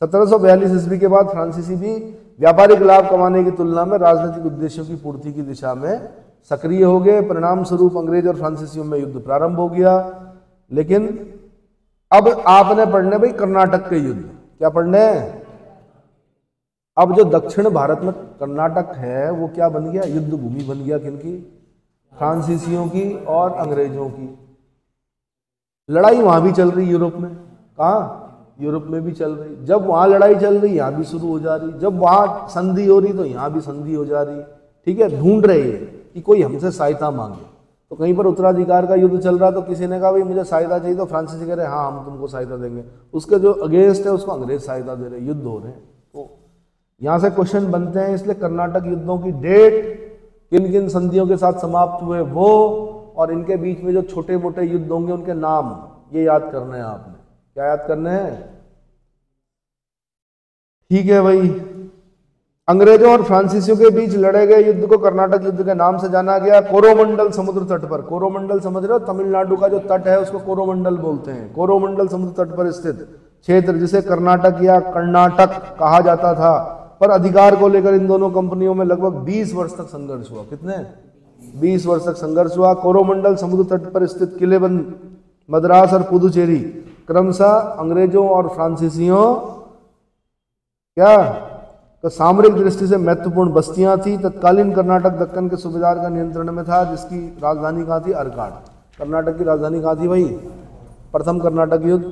1742 ईस्वी के बाद फ्रांसीसी भी व्यापारिक लाभ कमाने की तुलना में राजनीतिक उद्देश्यों की पूर्ति की दिशा में सक्रिय हो गए। परिणाम स्वरूप अंग्रेज और फ्रांसीसियों में युद्ध प्रारंभ हो गया। लेकिन अब आपने पढ़ने भाई कर्नाटक के युद्ध। क्या पढ़ने हैं? अब जो दक्षिण भारत में कर्नाटक है वो क्या बन गया? युद्ध भूमि बन गया। किनकी? फ्रांसीसियों की और अंग्रेजों की। लड़ाई वहां भी चल रही यूरोप में। कहाँ? यूरोप में भी चल रही। जब वहां लड़ाई चल रही यहाँ भी शुरू हो जा रही। जब वहां संधि हो रही तो यहाँ भी संधि हो जा रही, ठीक है। ढूंढ रहे हैं कि कोई हमसे सहायता मांगे। तो कहीं पर उत्तराधिकार का युद्ध चल रहा, तो किसी ने कहा भाई मुझे सहायता चाहिए, तो फ्रांसीसी कह रहे हाँ हम तुमको सहायता देंगे। उसके जो अगेंस्ट है उसको अंग्रेज सहायता दे रहे, युद्ध हो रहे हैं। तो यहाँ से क्वेश्चन बनते हैं। इसलिए कर्नाटक युद्धों की डेट, किन किन संधियों के साथ समाप्त हुए वो, और इनके बीच में जो छोटे मोटे युद्ध होंगे उनके नाम, ये याद करने हैं आपने। क्या याद करने हैं? ठीक है भाई। अंग्रेजों और फ्रांसीसियों के बीच लड़े गए युद्ध को कर्नाटक युद्ध के नाम से जाना गया। कोरोमंडल समुद्र तट पर, कोरोमंडल समझ रहे हो, तमिलनाडु का जो तट है उसको कोरोमंडल बोलते हैं। कोरोमंडल समुद्र तट पर स्थित क्षेत्र जिसे कर्नाटक या कर्नाटक कहा जाता था, पर अधिकार को लेकर इन दोनों कंपनियों में लगभग 20 वर्ष तक संघर्ष हुआ। कितने? 20 वर्ष तक संघर्ष हुआ। कोरोमंडल समुद्र तट पर स्थित किलेबंद, मद्रास और पुदुचेरी क्रमशः अंग्रेजों और फ्रांसीसियों क्या तो सामरिक दृष्टि से महत्वपूर्ण बस्तियां थी। तत्कालीन कर्नाटक दक्कन के सूबेदार का नियंत्रण में था, जिसकी राजधानी कहाँ थी? अर्काट। कर्नाटक की राजधानी कहाँ थी भाई? प्रथम कर्नाटक युद्ध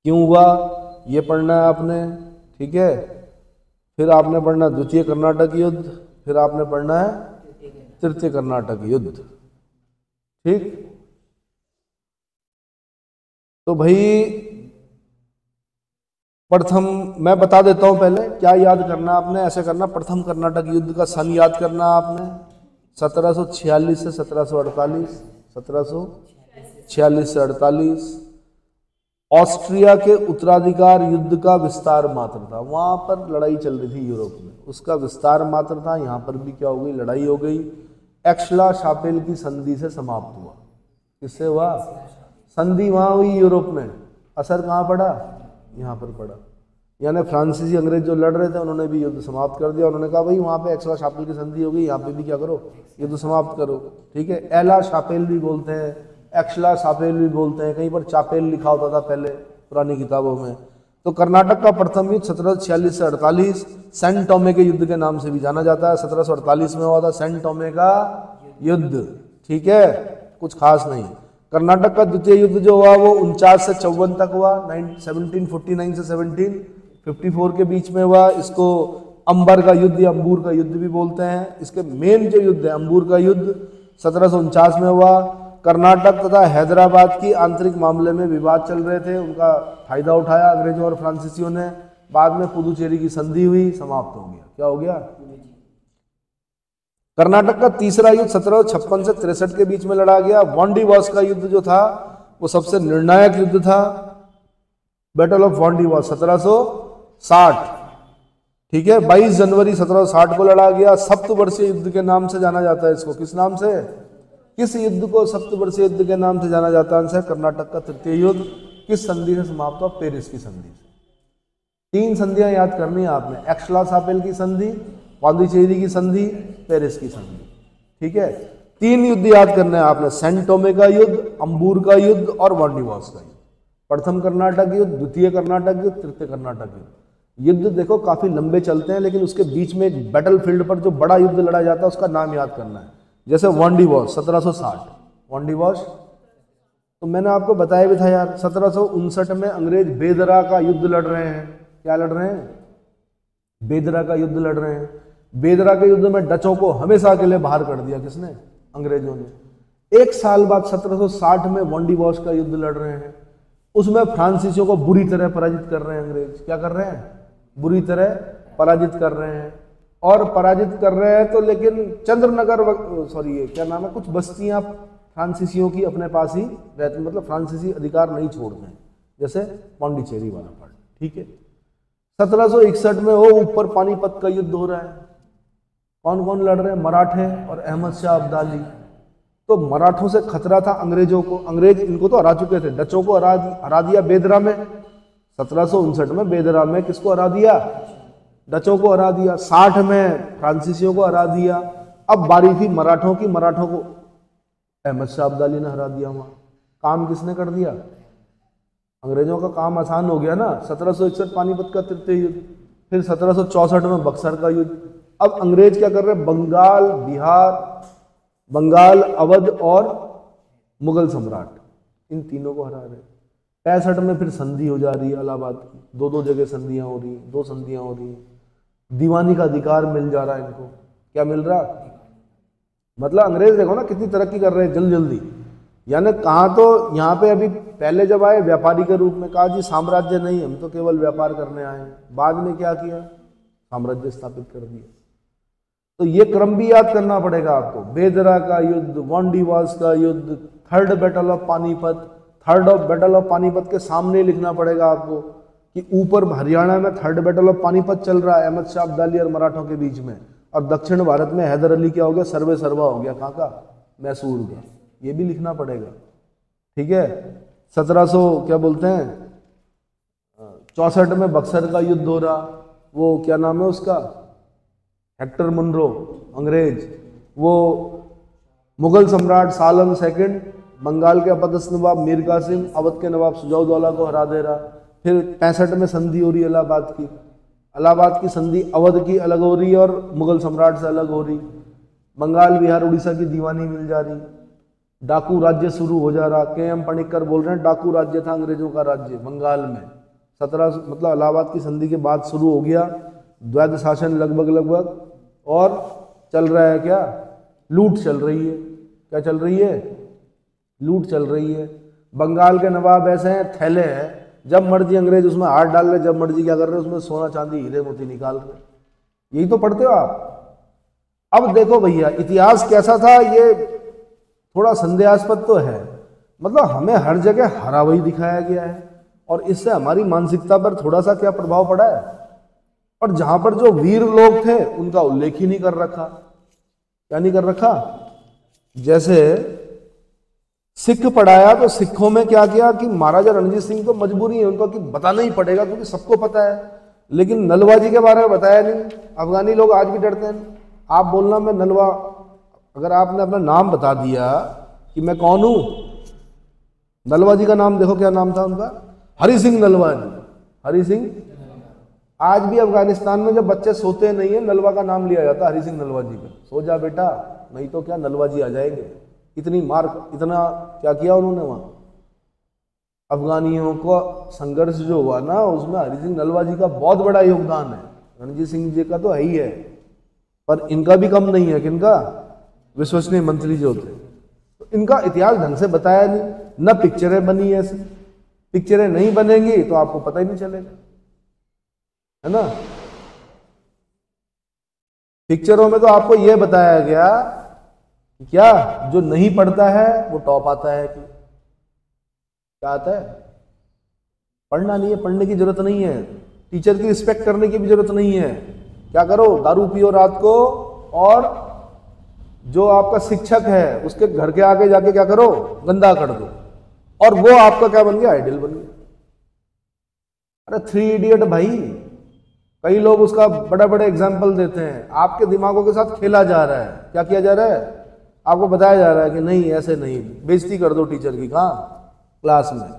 क्यों हुआ ये पढ़ना है आपने, ठीक है। फिर आपने पढ़ना द्वितीय कर्नाटक युद्ध, फिर आपने पढ़ना है तृतीय कर्नाटक युद्ध, ठीक। तो भाई प्रथम मैं बता देता हूं, पहले क्या याद करना आपने, ऐसे करना, प्रथम कर्नाटक युद्ध का सन याद करना आपने 1746 से 1748, 1746 से 48। ऑस्ट्रिया के उत्तराधिकार युद्ध का विस्तार मात्र था। वहां पर लड़ाई चल रही थी यूरोप में, उसका विस्तार मात्र था। यहां पर भी क्या हो गई? लड़ाई हो गई। एक्सला शापेल की संधि से समाप्त हुआ। किससे हुआ? संधि वहां हुई यूरोप में, असर कहाँ पड़ा? यहाँ पर पड़ा। यानी फ्रांसीसी अंग्रेज जो लड़ रहे थे उन्होंने भी युद्ध समाप्त कर दिया। उन्होंने कहा भाई वहाँ पे एक्सला शापेल की संधि हो गई, यहाँ पे भी क्या करो? युद्ध समाप्त करो, ठीक है। एला शापेल भी बोलते हैं, एक्सला शापेल भी बोलते हैं, कहीं पर चापेल लिखा होता था पहले पुरानी किताबों में। तो कर्नाटक का प्रथम युद्ध 1746 से 48 सैन टोमे के युद्ध के नाम से भी जाना जाता है। 1748 में हुआ था सैन टोमे का युद्ध, ठीक है, कुछ खास नहीं। कर्नाटक का द्वितीय युद्ध जो हुआ वो 49 से 54 तक हुआ, 1749 से 1754 के बीच में हुआ। इसको अंबर का युद्ध या अंबूर का युद्ध भी बोलते हैं। इसके मेन जो युद्ध है अंबूर का युद्ध 1749 में हुआ। कर्नाटक तथा हैदराबाद की आंतरिक मामले में विवाद चल रहे थे, उनका फायदा उठाया अंग्रेजों और फ्रांसीसियों ने। बाद में पुदुचेरी की संधि हुई, समाप्त हो गया। क्या हो गया? कर्नाटक का तीसरा युद्ध 1756 से 63 के बीच में लड़ा गया। वांडीवास का युद्ध जो था वो सबसे निर्णायक युद्ध था। बैटल ऑफ वांडीवास 1760, ठीक है, 22 जनवरी 1760 को लड़ा गया। सप्तवर्षीय युद्ध के नाम से जाना जाता है इसको। किस नाम से? किस युद्ध को सप्तवर्षीय युद्ध के नाम से जाना जाता है? कर्नाटक का तृतीय युद्ध किस संधि से समाप्त हुआ? पेरिस की संधि से। 3 संधियां याद करनी है आपने, एक्सला शापेल की संधि, पांडिचेरी की संधि, पेरिस की संधि, ठीक है। 3 युद्ध याद करने हैं आपने, सैन टोमे का युद्ध, अंबूर का युद्ध और वांडीवास का युद्ध। प्रथम कर्नाटक युद्ध, द्वितीय कर्नाटक युद्ध, तृतीय कर्नाटक युद्ध। युद्ध देखो काफी लंबे चलते हैं, लेकिन उसके बीच में एक बैटल फील्ड पर जो बड़ा युद्ध लड़ा जाता है उसका नाम याद करना है। जैसे वांडीवास 1760, वांडीवास तो मैंने आपको बताया भी था यार। 1759 में अंग्रेज बेदरा का युद्ध लड़ रहे हैं। क्या लड़ रहे हैं? बेदरा का युद्ध लड़ रहे हैं। बेदरा के युद्ध में डचों को हमेशा के लिए बाहर कर दिया। किसने? अंग्रेजों ने। 1 साल बाद 1760 में वांडीवास का युद्ध लड़ रहे हैं। उसमें फ्रांसीसियों को बुरी तरह पराजित कर रहे हैं अंग्रेज। क्या कर रहे हैं? बुरी तरह पराजित कर रहे हैं। और पराजित कर रहे हैं तो लेकिन चंद्रनगर सॉरी ये क्या नाम है, कुछ बस्तियां फ्रांसीसियों की अपने पास ही रहती, मतलब फ्रांसीसी अधिकार नहीं छोड़ते हैं, जैसे पांडिचेरी वाला पार्ट, ठीक है। 1761 में वो ऊपर पानीपत का युद्ध हो रहा है। कौन कौन लड़ रहे हैं? मराठे और अहमद शाह अब्दाली। तो मराठों से खतरा था अंग्रेजों को। अंग्रेज इनको तो हरा चुके थे, डचों को हरा दिया बेदरा में। 1759 में बेदरा में किसको हरा दिया? डचों को हरा दिया। 60 में फ्रांसीसियों को हरा दिया। अब बारी थी मराठों की। मराठों को अहमद शाह अब्दाली ने हरा दिया। वहां काम किसने कर दिया? अंग्रेजों का काम आसान हो गया ना। 1761 पानीपत का तृतीय युद्ध, फिर 1764 में बक्सर का युद्ध। अब अंग्रेज क्या कर रहे हैं? बंगाल, बिहार, बंगाल, अवध और मुगल सम्राट, इन तीनों को हरा रहे। 65 में फिर संधि हो जा रही है इलाहाबाद की। 2 जगह संधियां हो रही, 2 संधियां हो रही। दीवानी का अधिकार मिल जा रहा है इनको। क्या मिल रहा? मतलब अंग्रेज देखो ना कितनी तरक्की कर रहे हैं जल्दी। यानी कहा तो यहाँ पे अभी पहले जब आए व्यापारी के रूप में, कहा जी साम्राज्य नहीं, हम तो केवल व्यापार करने आए हैं। बाद में क्या किया? साम्राज्य स्थापित कर दिया। तो ये क्रम भी याद करना पड़ेगा आपको। बेदरा का युद्ध, वांडीवास का युद्ध, third battle of Panipat. Third battle of Panipat के सामने लिखना पड़ेगा आपको। कि ऊपर हरियाणा में थर्ड बैटल ऑफ पानीपत चल रहा है अहमद शाह अब्दाली और मराठों के बीच में, और दक्षिण भारत में हैदर अली क्या हो गया, सर्वे सर्वा हो गया, कहाँ का, मैसूर का। ये भी लिखना पड़ेगा, ठीक है। 1700 क्या बोलते हैं 64 में बक्सर का युद्ध हो रहा, वो क्या नाम है उसका, हेक्टर मुनरो अंग्रेज, वो मुगल सम्राट सालम सेकंड बंगाल के अपदस्थ नवाब मीर कासिम अवध के नवाब सुजाउद्दौला को हरा दे रहा। फिर 65 में संधि हो रही इलाहाबाद की संधि अवध की अलग हो रही और मुगल सम्राट से अलग हो रही। बंगाल बिहार उड़ीसा की दीवानी मिल जा रही, डाकू राज्य शुरू हो जा रहा। के.एम. पणिक्कर बोल रहे हैं डाकू राज्य था अंग्रेजों का राज्य बंगाल में। 17 मतलब इलाहाबाद की संधि के बाद शुरू हो गया द्वैध शासन लगभग, और चल रहा है क्या, लूट चल रही है। क्या चल रही है, लूट चल रही है। बंगाल के नवाब ऐसे हैं, थैले हैं, जब मर्जी अंग्रेज उसमें हाथ डाल रहे, जब मर्जी क्या कर रहे, उसमें सोना चांदी हीरे मोती निकाल रहे। यही तो पढ़ते हो आप। अब देखो भैया इतिहास कैसा था, ये थोड़ा संदेहास्पद तो है, मतलब हमें हर जगह हरा वही दिखाया गया है, और इससे हमारी मानसिकता पर थोड़ा सा क्या प्रभाव पड़ा है। और जहां पर जो वीर लोग थे उनका उल्लेख ही नहीं कर रखा। क्या नहीं कर रखा, जैसे सिख पढ़ाया तो सिखों में क्या किया कि महाराजा रणजीत सिंह तो मजबूरी है उनको कि बताना ही पड़ेगा क्योंकि सबको पता है, लेकिन नलवा जी के बारे में बताया नहीं। अफगानी लोग आज भी डरते हैं, आप बोलना मैं नलवा, अगर आपने अपना नाम बता दिया कि मैं कौन हूं, नलवा जी का नाम देखो क्या नाम था उनका, हरि सिंह नलवानी, हरि सिंह। आज भी अफगानिस्तान में जब बच्चे सोते नहीं है नलवा का नाम लिया जाता, हरि सिंह नलवा जी का, सो जा बेटा नहीं तो क्या नलवा जी आ जाएंगे। इतनी मार, इतना क्या किया उन्होंने वहां, अफगानियों को संघर्ष जो हुआ ना उसमें हरि सिंह नलवा जी का बहुत बड़ा योगदान है। रणजीत सिंह जी का तो है ही है, पर इनका भी कम नहीं है। किनका, विश्वसनीय मंत्री जो थे, तो इनका इतिहास ढंग से बताया नहीं, न पिक्चरें बनी ऐसी। पिक्चरें नहीं बनेंगी तो आपको पता ही नहीं चलेगा, है ना। पिक्चरों में तो आपको यह बताया गया क्या, जो नहीं पढ़ता है वो टॉप आता है कि क्या आता है, पढ़ना नहीं है, पढ़ने की जरूरत नहीं है, टीचर की रिस्पेक्ट करने की भी जरूरत नहीं है। क्या करो, दारू पियो रात को, और जो आपका शिक्षक है उसके घर के आगे जाके क्या करो, गंदा कर दो, और वो आपका क्या बन गया, आइडियल बन गया। अरे 3 इडियट भाई, कई लोग उसका बड़ा बड़ा एग्जाम्पल देते हैं। आपके दिमागों के साथ खेला जा रहा है। क्या किया जा रहा है, आपको बताया जा रहा है कि नहीं ऐसे नहीं, बेइज्जती कर दो टीचर की। कहाँ, क्लास में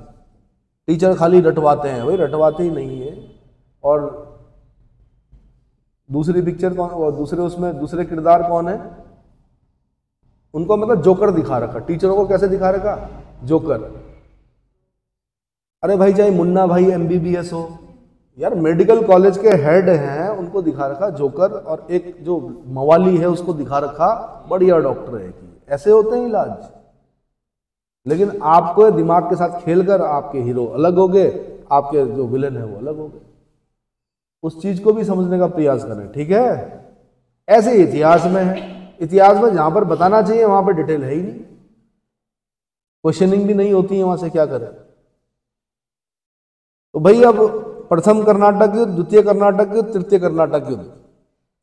टीचर खाली रटवाते हैं, भाई रटवाते ही नहीं है। और दूसरी पिक्चर कौन, और दूसरे उसमें दूसरे किरदार कौन है, उनको मतलब जोकर दिखा रखा। टीचरों को कैसे दिखा रखा, जोकर। अरे भाई चाहे मुन्ना भाई MBBS हो, यार मेडिकल कॉलेज के हेड हैं उनको दिखा रखा जोकर, और एक जो मवाली है उसको दिखा रखा बढ़िया डॉक्टर है कि ऐसे होते हैं इलाज। लेकिन आपको दिमाग के साथ खेलकर आपके हीरो अलग हो गए, आपके जो विलन है वो अलग हो गए। उस चीज को भी समझने का प्रयास करें, ठीक है। ऐसे इतिहास में है, इतिहास में जहां पर बताना चाहिए वहां पर डिटेल है ही नहीं, क्वेश्चनिंग भी नहीं होती है, वहां से क्या करें। तो भाई अब प्रथम कर्नाटक युद्ध, द्वितीय कर्नाटक युद्ध, तृतीय कर्नाटक युद्ध,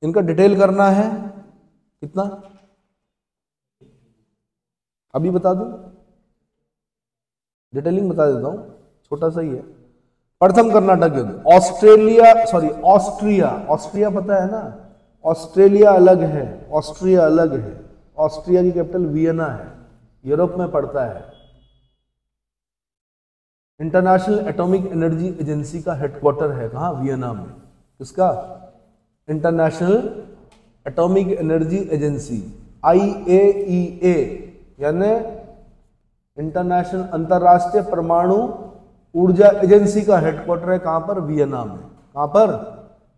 इनका डिटेल करना है। कितना अभी बता दूं, डिटेलिंग बता देता हूं, छोटा सा ही है। प्रथम कर्नाटक युद्ध, ऑस्ट्रिया पता है ना, ऑस्ट्रेलिया अलग है, ऑस्ट्रिया अलग है। ऑस्ट्रिया की कैपिटल वियना है, यूरोप में पड़ता है। इंटरनेशनल एटॉमिक एनर्जी एजेंसी का हेडक्वार्टर है कहाँ, वियना में। किसका, international atomic energy agency, IAEA, यानी इंटरनेशनल अंतरराष्ट्रीय परमाणु ऊर्जा एजेंसी का हेडक्वार्टर है कहाँ पर, वियना में। कहाँ पर,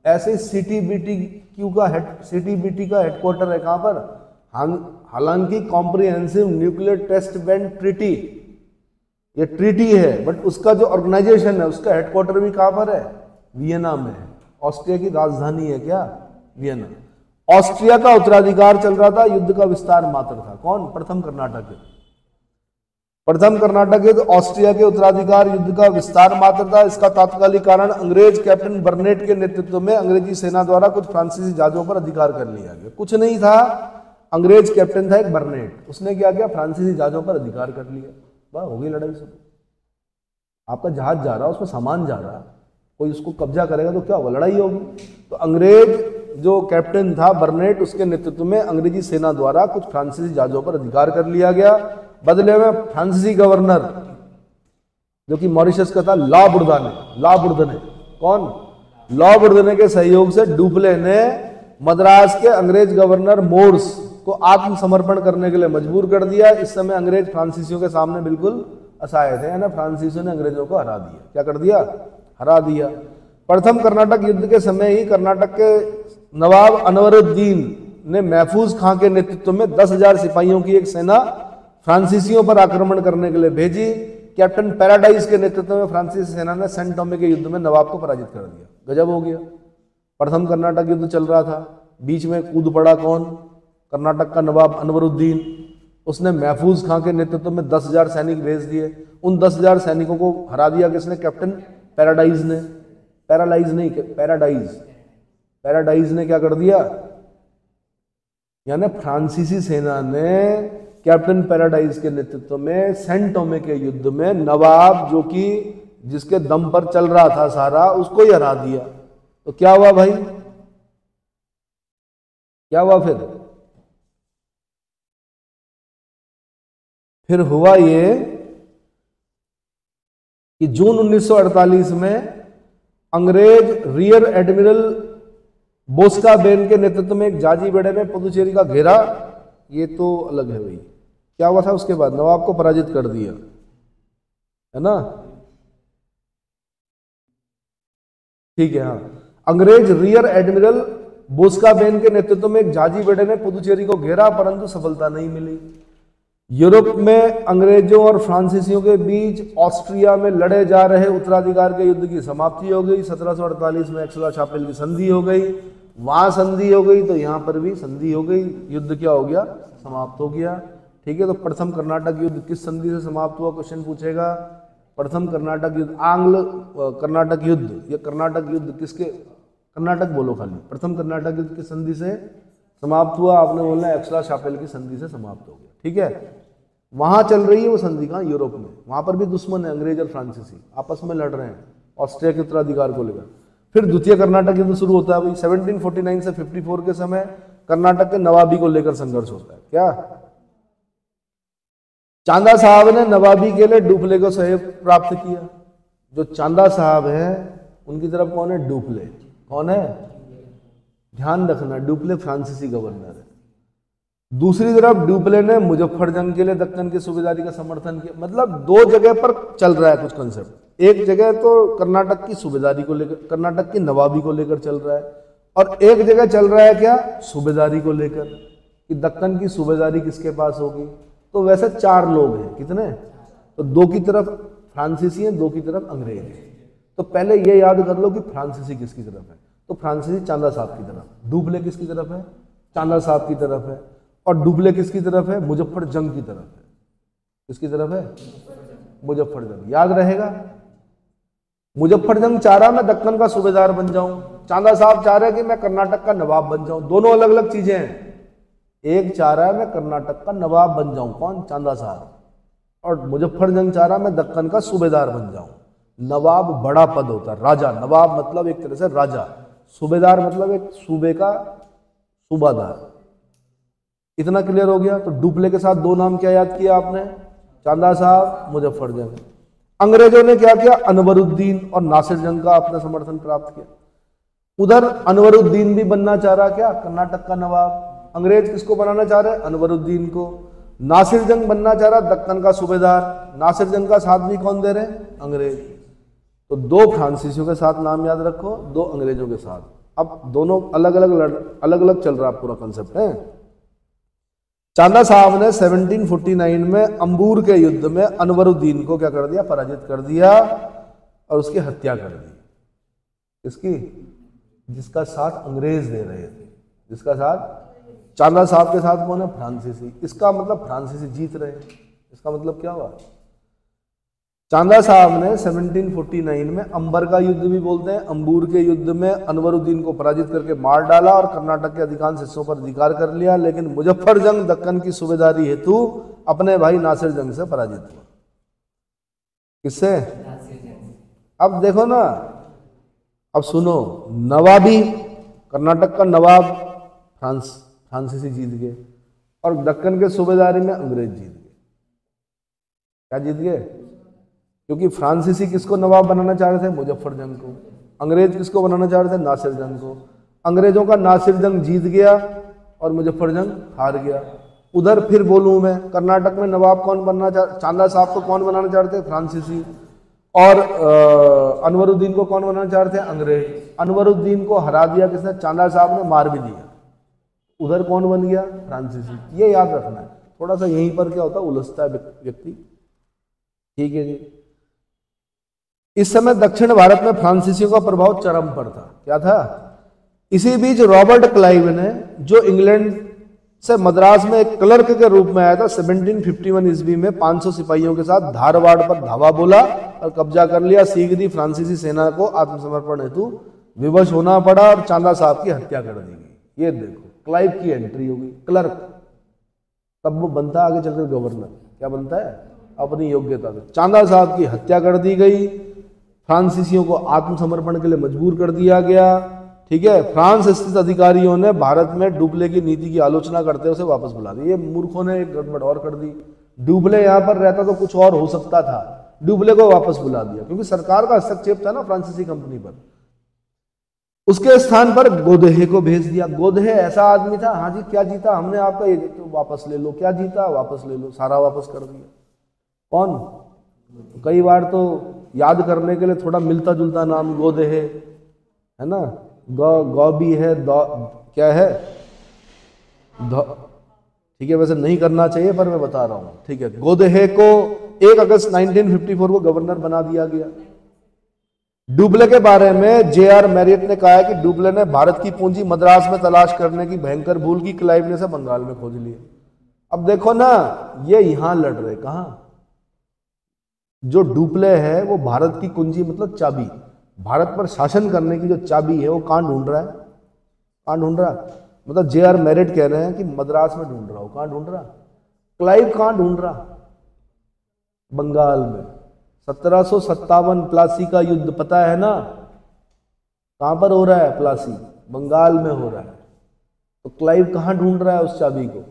ऐसे CTBT का हेडक्वार्टर है कहाँ पर, हालांकि comprehensive nuclear test ban treaty, ये ट्रीटी है, बट उसका जो ऑर्गेनाइजेशन है उसका हेडक्वार्टर भी कहाँ पर है, वियना में है। ऑस्ट्रिया की राजधानी है क्या, वियना। ऑस्ट्रिया का उत्तराधिकार चल रहा था, युद्ध का विस्तार मात्र था। कौन, प्रथम कर्नाटक। प्रथम कर्नाटक युद्ध ऑस्ट्रिया के उत्तराधिकार युद्ध का विस्तार मात्र था। इसका तात्कालिक कारण अंग्रेज कैप्टन बर्नेट के नेतृत्व में अंग्रेजी सेना द्वारा कुछ फ्रांसीसी जहाजों पर अधिकार कर लिया गया। कुछ नहीं था, अंग्रेज कैप्टन था एक बर्नेट, उसने क्या किया, फ्रांसीसी जहाजों पर अधिकार कर लिया। वाह, हो गई लड़ाई शुरू। आपका जहाज जा रहा है, उसमें सामान जा रहा है, कोई उसको कब्जा करेगा तो क्या होगा, लड़ाई होगी। तो अंग्रेज जो कैप्टन था बर्नेट, उसके नेतृत्व में अंग्रेजी सेना द्वारा कुछ फ्रांसीसी जहाजों पर अधिकार कर लिया गया। बदले में फ्रांसीसी गवर्नर जो कि मॉरिशस का था, लॉ बुर्दने, कौन, लॉ बुर्दने के सहयोग से डुप्ले ने मद्रास के अंग्रेज गवर्नर मोर्स को आत्मसमर्पण करने के लिए मजबूर कर दिया। इस समय अंग्रेज फ्रांसीसियों के सामने बिल्कुल असहाय थे, ना फ्रांसीसियों ने अंग्रेजों को हरा दिया। क्या कर दिया, हरा दिया। प्रथम कर्नाटक युद्ध के समय ही कर्नाटक के नवाब अनवरुद्दीन ने महफूज खां के नेतृत्व में 10,000 सिपाहियों की एक सेना फ्रांसीसियों पर आक्रमण करने के लिए भेजी। कैप्टन पैराडाइज के नेतृत्व में फ्रांसीसी सेना ने सेंट टोमे के युद्ध में नवाब को पराजित कर दिया। गजब हो गया। प्रथम कर्नाटक युद्ध चल रहा था, बीच में कूद पड़ा कौन, कर्नाटक का नवाब अनवरुद्दीन। उसने महफूज खां के नेतृत्व में 10,000 सैनिक भेज दिए। उन 10,000 सैनिकों को हरा दिया किसने, कैप्टन पैराडाइज ने। पैराडाइज ने क्या कर दिया, यानी फ्रांसीसी सेना ने कैप्टन पैराडाइज के नेतृत्व में सेंट टोमे के युद्ध में नवाब जो कि जिसके दम पर चल रहा था सारा, उसको ही हरा दिया। तो क्या हुआ भाई, क्या हुआ फिर हुआ ये कि जून 1948 में अंग्रेज रियर एडमिरल बोस्काबेन के नेतृत्व में एक जाजी बेड़े ने पुदुचेरी का घेरा, ये तो अलग है भाई। क्या हुआ था उसके बाद, नवाब को पराजित कर दिया, है ना, ठीक है। हाँ, अंग्रेज रियर एडमिरल बोस्काबेन के नेतृत्व में एक जाजी बेड़े ने पुदुचेरी को घेरा, परंतु सफलता नहीं मिली। यूरोप में अंग्रेजों और फ्रांसीसियों के बीच ऑस्ट्रिया में लड़े जा रहे उत्तराधिकार के युद्ध की समाप्ति हो गई। 1748 में एक्सला-शापेल की संधि हो गई, वहां संधि हो गई तो यहां पर भी संधि हो गई। युद्ध क्या हो गया, समाप्त हो गया। ठीक है, तो प्रथम कर्नाटक युद्ध किस संधि से समाप्त हुआ, क्वेश्चन पूछेगा। प्रथम कर्नाटक युद्ध, आंग्ल कर्नाटक युद्ध, या कर्नाटक युद्ध किसके, कर्नाटक बोलो खाली, प्रथम कर्नाटक युद्ध किस संधि से समाप्त हुआ, आपने बोलना एक्सला-शापेल की संधि से समाप्त हो गया। ठीक है, वहां चल रही है वो संधि, कहां, यूरोप में। वहां पर भी दुश्मन है, अंग्रेज और फ्रांसीसी आपस में लड़ रहे हैं ऑस्ट्रिया के उत्तराधिकार को लेकर। फिर द्वितीय कर्नाटक युद्ध शुरू होता है भाई 1749 से 54 के समय कर्नाटक के नवाबी को लेकर संघर्ष होता है। क्या, चांदा साहब ने नवाबी के लिए डुप्ले को सहयोग प्राप्त किया। जो चांदा साहब है उनकी तरफ कौन है, डुप्ले, कौन है, ध्यान रखना, डुप्ले फ्रांसीसी गवर्नर है। दूसरी तरफ डुप्ले ने मुजफ्फरजंग के लिए दक्कन की सूबेदारी का समर्थन किया। मतलब दो जगह पर चल रहा है कुछ कंसेप्ट। एक जगह तो कर्नाटक की सूबेदारी को लेकर, कर्नाटक की नवाबी को लेकर चल रहा है, और एक जगह चल रहा है क्या, सूबेदारी को लेकर, कि दक्कन की सूबेदारी किसके पास होगी। तो वैसे 4 लोग हैं, कितने, तो 2 की तरफ फ्रांसीसी हैं, 2 की तरफ अंग्रेज हैं। तो पहले ये याद कर लो कि फ्रांसीसी किसकी तरफ है, तो फ्रांसीसी चांदा साहब की तरफ, डुप्ले किसकी तरफ है, चांदा साहब की तरफ है, और डुप्ले किसकी तरफ है, मुजफ्फरजंग की तरफ है। किसकी तरफ है, मुजफ्फरजंग, याद रहेगा। मुजफ्फरजंग चाह रहा मैं दक्कन का सूबेदार बन जाऊं, चांदा साहब चाह रहे कि मैं कर्नाटक का नवाब बन जाऊं। दोनों अलग अलग चीजें हैं। एक चाह रहा है मैं कर्नाटक का नवाब बन जाऊं, कौन, चांदा साहब, और मुजफ्फरजंग चाह रहा मैं दक्कन का सूबेदार बन जाऊं। नवाब बड़ा पद होता है, राजा, नवाब मतलब एक तरह से राजा, सूबेदार मतलब एक सूबे का सूबादार। इतना क्लियर हो गया। तो डुप्ले के साथ 2 नाम क्या याद किया आपने, चांदा साहब, मुजफ्फरजंग। अंग्रेजों ने क्या किया, अनवरुद्दीन और नासिर जंग का अपना समर्थन प्राप्त किया। उधर अनवरुद्दीन भी बनना चाह रहा, क्या, कर्नाटक का नवाब। अंग्रेज किसको बनाना चाह रहे, अनवरुद्दीन को। नासिर जंग बनना चाह रहा दक्कन का सूबेदार। नासिर जंग का साथ भी कौन दे रहे, अंग्रेज। तो 2 फ्रांसीसियों के साथ नाम याद रखो, 2 अंग्रेजों के साथ। अब दोनों अलग अलग चल रहा पूरा कंसेप्ट है। चांदा साहब ने 1749 में अंबूर के युद्ध में अनवरुद्दीन को क्या कर दिया, पराजित कर दिया और उसकी हत्या कर दी। इसकी, जिसका साथ अंग्रेज दे रहे थे, जिसका साथ, चांदा साहब के साथ कौन है, फ्रांसीसी। इसका मतलब फ्रांसीसी जीत रहे, इसका मतलब क्या हुआ? चांदा साहब ने 1749 में अंबर का युद्ध भी बोलते हैं, अंबूर के युद्ध में अनवरुद्दीन को पराजित करके मार डाला और कर्नाटक के अधिकांश हिस्सों पर अधिकार कर लिया, लेकिन मुजफ्फर जंग दक्कन की सूबेदारी हेतु अपने भाई नासिर जंग से पराजित हुआ। किससे? अब देखो ना, अब सुनो, नवाबी कर्नाटक का नवाब फ्रांसीसी जीत गए और दक्कन के सूबेदारी में अंग्रेज जीत गए। क्या जीत गए? क्योंकि फ्रांसीसी किसको नवाब बनाना चाह रहे थे? मुजफ्फर जंग को। अंग्रेज किसको बनाना चाह रहे थे? नासिर जंग को। अंग्रेजों का नासिर जंग जीत गया और मुजफ्फर जंग हार गया। उधर फिर बोलूं मैं, कर्नाटक में नवाब कौन बनना चांदा साहब को कौन बनाना चाह रहे थे? फ्रांसीसी। और अनवरुद्दीन को कौन बनाना चाह रहे थे? अंग्रेज। अनवरुद्दीन को हरा दिया किसने? चांदा साहब ने मार भी दिया। उधर कौन बन गया? फ्रांसीसी। ये याद रखना है। थोड़ा सा यहीं पर क्या होता है, उलझता है व्यक्ति। ठीक है जी। इस समय दक्षिण भारत में फ्रांसीसियों का प्रभाव चरम पर था। क्या था? इसी बीच रॉबर्ट क्लाइव ने, जो इंग्लैंड से मद्रास में एक क्लर्क के रूप में आया था, 1751 ईस्वी में 500 सिपाहियों के साथ धारवाड़ पर धावा बोला और कब्जा कर लिया। शीघ्र ही फ्रांसीसी सेना को आत्मसमर्पण हेतु विवश होना पड़ा और चांदा साहब की हत्या कर दी गई। ये देखो, क्लाइव की एंट्री होगी, क्लर्क, तब वो बनता आगे चलकर गवर्नर। क्या बनता है? अपनी योग्यता से। चांदा साहब की हत्या कर दी गई, फ्रांसीसियों को आत्मसमर्पण के लिए मजबूर कर दिया गया। ठीक है। फ्रांस स्थित अधिकारियों ने भारत में डुप्ले की नीति की आलोचना करते हुए उसे वापस बुला दिया। ये मूर्खों ने एक गड़बड़ और कर दी। डुप्ले यहां पर रहता तो कुछ और हो सकता था, डुप्ले को वापस बुला दिया क्योंकि सरकार का हस्तक्षेप था ना फ्रांसीसी कंपनी पर। उसके स्थान पर गोदहे को भेज दिया। गोदहे ऐसा आदमी था, हाँ जी क्या जीता हमने आपका, ये तो वापस ले लो। क्या जीता? वापस ले लो। सारा वापस कर दिया। कौन? कई बार तो याद करने के लिए थोड़ा मिलता जुलता नाम गोदहे है ना। गौ भी है, क्या है, ठीक है, वैसे नहीं करना चाहिए पर मैं बता रहा हूं। ठीक है। गोदहे को 1 अगस्त 1954 को गवर्नर बना दिया गया। डुप्ले के बारे में J.R. मैरियट ने कहा है कि डुप्ले ने भारत की पूंजी मद्रास में तलाश करने की भयंकर भूल की, क्लाइव ने से बंगाल में खोज लिए। अब देखो ना, ये यहां लड़ रहे, कहां? जो डुप्ले है वो भारत की कुंजी मतलब चाबी, भारत पर शासन करने की जो चाबी है वो कहां ढूंढ रहा है? कहां ढूंढ रहा है? मतलब J.R. मैरियट कह रहे हैं कि मद्रास में ढूंढ रहा हो। कहां ढूंढ रहा? क्लाइव कहां ढूंढ रहा? बंगाल में। 1757 प्लासी का युद्ध पता है ना? कहां पर हो रहा है? प्लासी, बंगाल में हो रहा है। तो क्लाइव कहां ढूंढ रहा है उस चाबी को?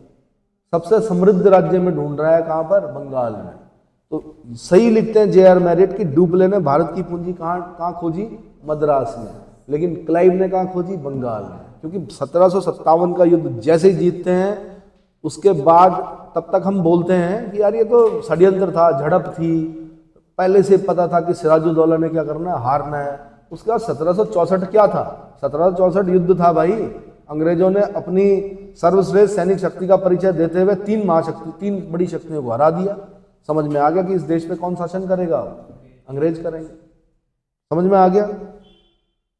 सबसे समृद्ध राज्य में ढूंढ रहा है। कहां पर? बंगाल में। तो सही लिखते हैं J.R. मैरियट कि डुप्ले ने भारत की पूंजी कहां खोजी? मद्रास में। लेकिन क्लाइव ने कहां खोजी? बंगाल में। क्योंकि 1757 का युद्ध जैसे ही जीतते हैं उसके बाद तब तक हम बोलते हैं कि यार ये तो षड्यंत्र था, झड़प थी, पहले से पता था कि सिराजुद्दौला ने क्या करना है, हारना है। उसके बाद 1764 क्या था? 1764 युद्ध था भाई। अंग्रेजों ने अपनी सर्वश्रेष्ठ सैनिक शक्ति का परिचय देते हुए 3 बड़ी शक्तियों को हरा दिया। समझ में आ गया कि इस देश पे कौन शासन करेगा? अंग्रेज करेंगे। समझ में आ गया?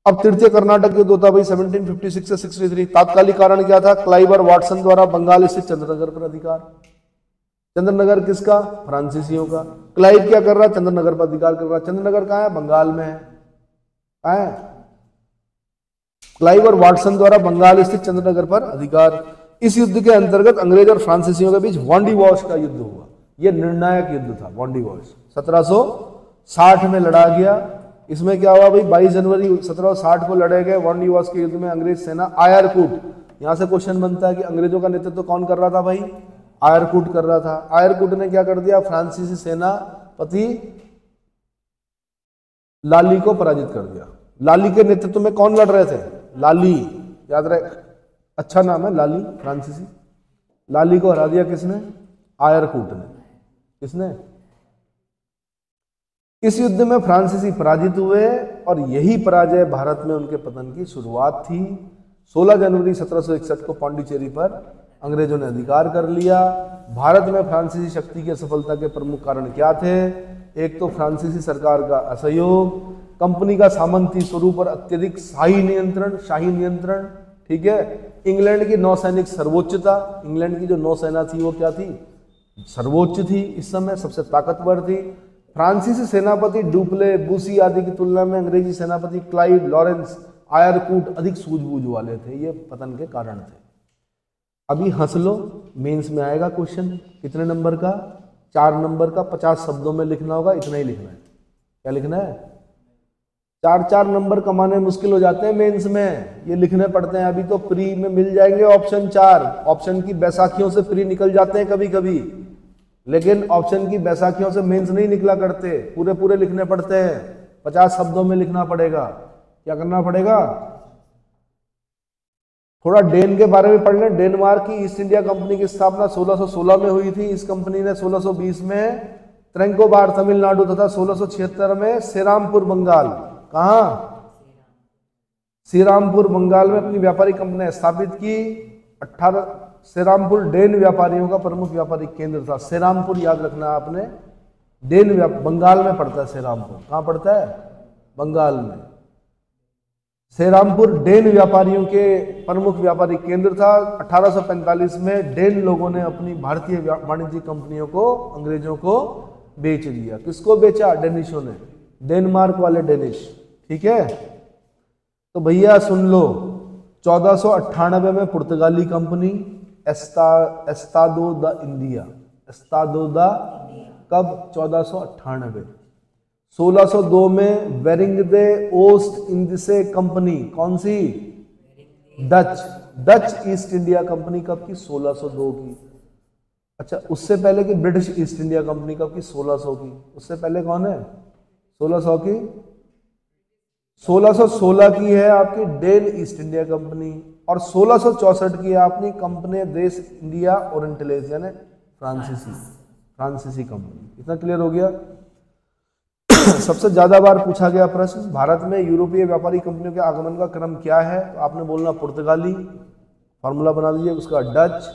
अब तृतीय कर्नाटक युद्ध होता भाई 1756 से 63। तात्कालिक कारण क्या था? क्लाइव और वाटसन द्वारा बंगाल स्थित चंद्रनगर पर अधिकार। चंद्रनगर किसका? फ्रांसीसियों का। क्लाइव क्या कर रहा है? चंद्रनगर पर अधिकार कर रहा है। चंद्रनगर कहां है? बंगाल में है। कहां है? क्लाइव और वाटसन द्वारा बंगाल स्थित चंद्रनगर पर अधिकार। इस युद्ध के अंतर्गत अंग्रेज और फ्रांसीसियों के बीच वांडी वॉश का युद्ध हुआ। यह निर्णायक युद्ध था। वांडी वॉश 1760 में लड़ा गया। इसमें क्या हुआ भाई? 22 जनवरी 1760 को लड़े गए वांडी वॉश के युद्ध में अंग्रेज सेना आयरकूट, यहां से क्वेश्चन बनता है कि अंग्रेजों का नेतृत्व तो कौन कर रहा था भाई? आयरकूट कर रहा था। आयरकूट ने क्या कर दिया? फ्रांसीसी सेनापति लाली को पराजित कर दिया। लाली के नेतृत्व में कौन लड़ रहे थे? लाली, याद रहे, अच्छा नाम है लाली, फ्रांसीसी। लाली को हरा दिया किसने? आयरकूट ने। किसने? इस युद्ध में फ्रांसीसी पराजित हुए और यही पराजय भारत में उनके पतन की शुरुआत थी। 16 जनवरी 1761 को पांडिचेरी पर अंग्रेजों ने अधिकार कर लिया। भारत में फ्रांसीसी शक्ति की असफलता के प्रमुख कारण क्या थे? एक तो फ्रांसीसी सरकार का असहयोग, कंपनी का सामंती स्वरूप और अत्यधिक शाही नियंत्रण। ठीक है। इंग्लैंड की नौसैनिक सर्वोच्चता, इंग्लैंड की जो नौसेना थी वो क्या थी? सर्वोच्च थी, इस समय सबसे ताकतवर थी। फ्रांसीसी सेनापति डुप्ले, बुसी आदि की तुलना में अंग्रेजी सेनापति क्लाइव, लॉरेंस, आयरकूट अधिक सूझबूझ वाले थे। ये पतन के कारण थे। अभी हंस लो, मेंस में आएगा क्वेश्चन। कितने नंबर का? 4 नंबर का, 50 शब्दों में लिखना होगा, इतना ही लिखना है। क्या लिखना है? 4 नंबर कमाने मुश्किल हो जाते हैं मेंस में, ये लिखने पड़ते हैं। अभी तो प्री में मिल जाएंगे ऑप्शन 4, ऑप्शन की बैसाखियों से प्री निकल जाते हैं कभी कभी, लेकिन ऑप्शन की बैसाखियों से मेंस नहीं निकला करते, पूरे पूरे लिखने पड़ते हैं। 50 शब्दों में लिखना पड़ेगा। क्या करना पड़ेगा? थोड़ा डेन के बारे में पढ़ लें। डेनमार्क की ईस्ट इंडिया कंपनी की स्थापना 1616 में हुई थी। इस कंपनी ने 1620 में त्रेंकोबार तमिलनाडु तथा 1676 में श्रीरामपुर बंगाल, कहां? श्रीरामपुर बंगाल में अपनी व्यापारिक कंपनी स्थापित की। 18 श्रीरामपुर डेन व्यापारियों का प्रमुख व्यापारिक केंद्र था। श्रीरामपुर याद रखना आपने, डेन बंगाल में पड़ता है। श्रीरामपुर कहां पड़ता है? बंगाल में। श्रीरामपुर डेन व्यापारियों के प्रमुख व्यापारिक केंद्र था। 1845 में डेन लोगों ने अपनी भारतीय वाणिज्यिक कंपनियों को अंग्रेजों को बेच दिया। किसको बेचा? डेनिशों ने, डेनमार्क वाले डेनिश। ठीक है, तो भैया सुन लो, 1498 में पुर्तगाली company Estado the India, Estado the, कब? 1498। 1602 में बेरिंग दे ओस्ट इंडिसे कंपनी, कौन सी? डच ईस्ट इंडिया कंपनी कब की? 1602 की। अच्छा, उससे पहले की ब्रिटिश ईस्ट इंडिया कंपनी कब की? 1600 की। उससे पहले कौन है? 1600 की, 1616 की है आपकी डेन ईस्ट इंडिया कंपनी, और 1664 की है अपनी कंपनी देश इंडिया ओरिएंटलेस, यानी फ्रांसीसी कंपनी। इतना क्लियर हो गया? सबसे ज्यादा बार पूछा गया प्रश्न, भारत में यूरोपीय व्यापारी कंपनियों के आगमन का क्रम क्या है? तो आपने बोलना पुर्तगाली, फॉर्मूला बना दीजिए, उसके बाद डच,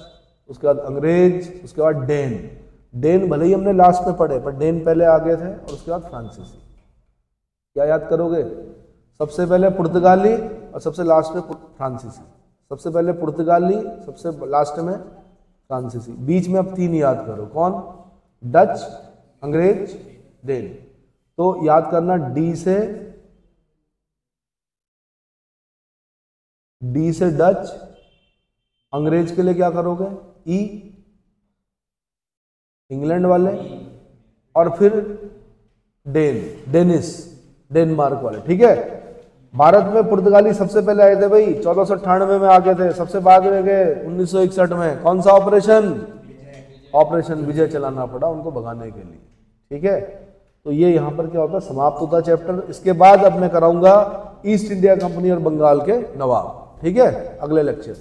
उसके बाद अंग्रेज, उसके बाद डेन। डेन भले ही हमने लास्ट में पढ़े, पर डेन पहले आ गए थे, और उसके बाद फ्रांसीसी। क्या याद करोगे? सबसे पहले पुर्तगाली और सबसे लास्ट में फ्रांसीसी। सबसे पहले पुर्तगाली, सबसे लास्ट में फ्रांसीसी। बीच में अब 3 याद करो, कौन? डच, अंग्रेज, डेन। तो याद करना, डी से डच, अंग्रेज के लिए क्या करोगे? ई, इंग्लैंड वाले, और फिर डेनिश, डेनमार्क वाले। ठीक है, भारत में पुर्तगाली सबसे पहले आए थे भाई, 1498 में आ गए थे। सबसे बाद में गए 1961 में। कौन सा ऑपरेशन? ऑपरेशन विजय चलाना पड़ा उनको भगाने के लिए। ठीक है, तो ये यहां पर क्या होता है? समाप्त होता चैप्टर। इसके बाद अब मैं कराऊंगा ईस्ट इंडिया कंपनी और बंगाल के नवाब। ठीक है, अगले लेक्चर।